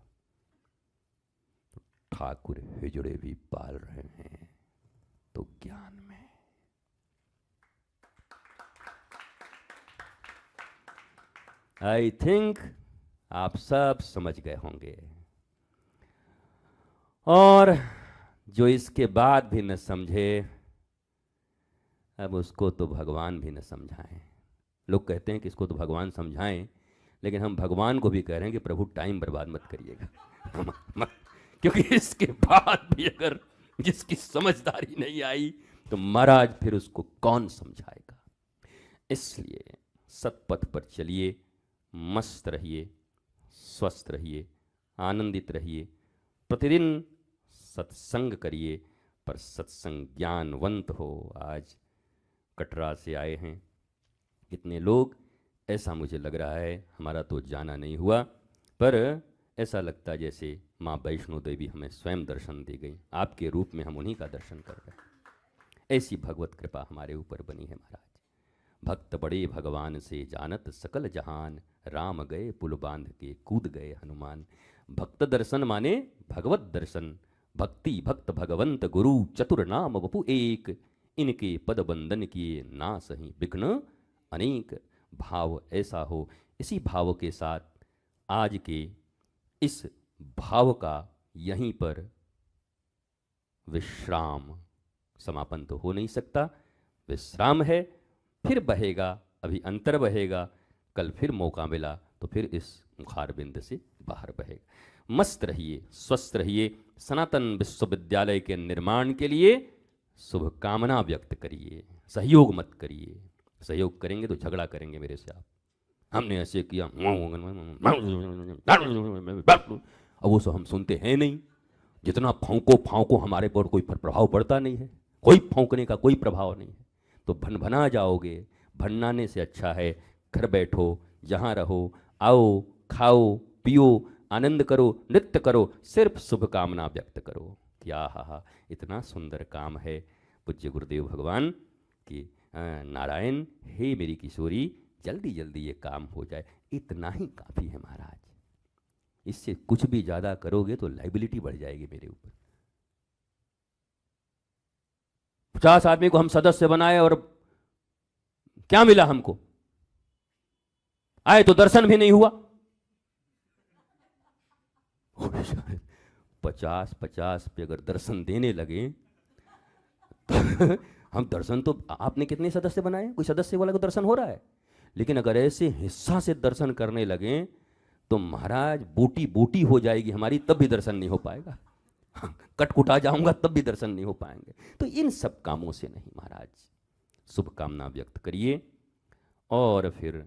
तो ठाकुर हिजड़े भी पाल रहे हैं तो ज्ञान में। आई थिंक आप सब समझ गए होंगे। और जो इसके बाद भी न समझे, अब उसको तो भगवान भी न समझाएं। लोग कहते हैं कि इसको तो भगवान समझाएं, लेकिन हम भगवान को भी कह रहे हैं कि प्रभु टाइम बर्बाद मत करिएगा क्योंकि इसके बाद भी अगर जिसकी समझदारी नहीं आई तो महाराज फिर उसको कौन समझाएगा। इसलिए सतपथ पर चलिए, मस्त रहिए, स्वस्थ रहिए, आनंदित रहिए, प्रतिदिन सत्संग करिए, पर सत्संग ज्ञानवंत हो। आज कटरा से आए हैं इतने लोग, ऐसा मुझे लग रहा है, हमारा तो जाना नहीं हुआ, पर ऐसा लगता जैसे माँ वैष्णो देवी हमें स्वयं दर्शन दे गई, आपके रूप में हम उन्हीं का दर्शन कर रहे हैं। ऐसी भगवत कृपा हमारे ऊपर बनी है महाराज। भक्त बड़े भगवान से जानत सकल जहान, राम गए पुल बांध के कूद गए हनुमान। भक्त दर्शन माने भगवत दर्शन, भक्ति भक्त भगवंत गुरु चतुर नाम वपु एक, इनके पद बंदन किए ना सही विघ्न अनेक। भाव ऐसा हो, इसी भाव के साथ आज के इस भाव का यहीं पर विश्राम, समापन तो हो नहीं सकता, विश्राम है, फिर बहेगा, अभी अंतर बहेगा, कल फिर मौका मिला तो फिर इस मुखारबिंद से बाहर बहेगा। मस्त रहिए, स्वस्थ रहिए, सनातन विश्वविद्यालय के निर्माण के लिए शुभकामना व्यक्त करिए, सहयोग मत करिए। सहयोग करेंगे तो झगड़ा करेंगे मेरे से आप, हमने ऐसे किया, अब वो सब हम सुनते हैं नहीं। जितना फौंको फाँको हमारे पर कोई प्रभाव पड़ता नहीं है, कोई फौंकने का कोई प्रभाव नहीं है, तो भनभना जाओगे। भननाने से अच्छा है घर बैठो, जहाँ रहो, आओ, खाओ, पियो, आनंद करो, नृत्य करो, सिर्फ शुभकामना व्यक्त करो। क्या हा इतना सुंदर काम है। पूज्य गुरुदेव भगवान कि नारायण हे मेरी किशोरी, जल्दी जल्दी ये काम हो जाए, इतना ही काफ़ी है महाराज। इससे कुछ भी ज़्यादा करोगे तो लाइबिलिटी बढ़ जाएगी मेरे ऊपर। 50 आदमी को हम सदस्य बनाए और क्या मिला हमको? आए तो दर्शन भी नहीं हुआ। 50 पे अगर दर्शन देने लगे तो हम दर्शन तो, आपने कितने सदस्य बनाए? कोई सदस्य वाला को दर्शन हो रहा है, लेकिन अगर ऐसे हिस्सा से दर्शन करने लगे तो महाराज बोटी बोटी हो जाएगी हमारी, तब भी दर्शन नहीं हो पाएगा। कटकुटा जाऊंगा तब भी दर्शन नहीं हो पाएंगे। तो इन सब कामों से नहीं महाराज, शुभकामना व्यक्त करिए। और फिर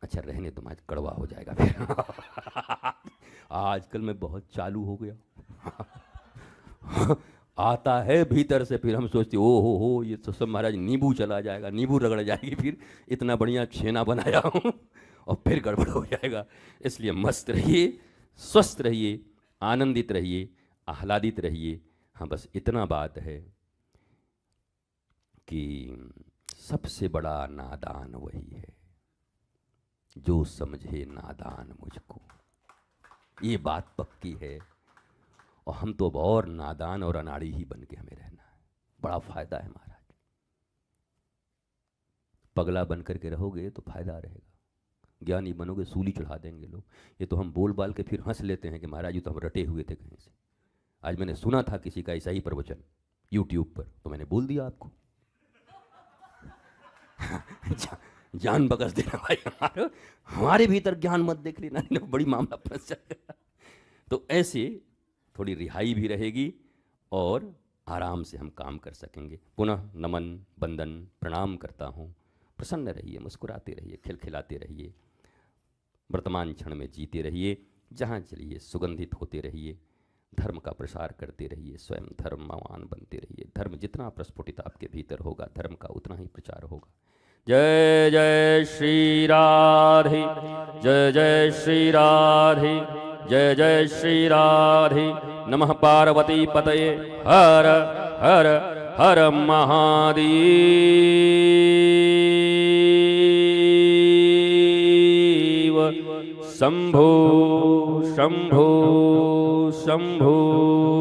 अच्छा रहने तो आज कड़वा हो जाएगा फिर आजकल मैं बहुत चालू हो गया आता है भीतर से, फिर हम सोचते ओ हो ये तो सब महाराज नींबू चला जाएगा, नींबू रगड़ जाएगी, फिर इतना बढ़िया छेना बनाया हूँ और फिर गड़बड़ हो जाएगा। इसलिए मस्त रहिए, स्वस्थ रहिए, आनंदित रहिए, आह्लादित रहिए। हाँ बस इतना बात है कि सबसे बड़ा नादान वही है जो समझे नादान मुझको, ये बात पक्की है। और हम तो अब और नादान और अनाड़ी ही बन के हमें रहना है, बड़ा फायदा है महाराज। पगला बन करके रहोगे तो फायदा रहेगा, ज्ञानी बनोगे सूली चढ़ा देंगे लोग। ये तो हम बोल बाल के फिर हंस लेते हैं कि महाराज ये तो हम रटे हुए थे कहीं से। आज मैंने सुना था किसी का ऐसा ही प्रवचन यूट्यूब पर, तो मैंने बोल दिया आपको जान बकस देना भाई, हमारे भीतर ज्ञान मत देख लेना, बड़ी मामला फंस जाएगा। तो ऐसे थोड़ी रिहाई भी रहेगी और आराम से हम काम कर सकेंगे। पुनः नमन बंदन प्रणाम करता हूँ। प्रसन्न रहिए, मुस्कुराते रहिए, खिलखिलाते रहिए, वर्तमान क्षण में जीते रहिए, जहाँ चलिए सुगंधित होते रहिए, धर्म का प्रसार करते रहिए, स्वयं धर्मवान बनते रहिए। धर्म जितना प्रस्फुटित आपके भीतर होगा, धर्म का उतना ही प्रचार होगा। जय जय श्री राधे, जय जय श्री राधे, जय जय श्री राधे। नमः पार्वती पतये, हर हर हर महादेव। शंभो शंभो शंभो।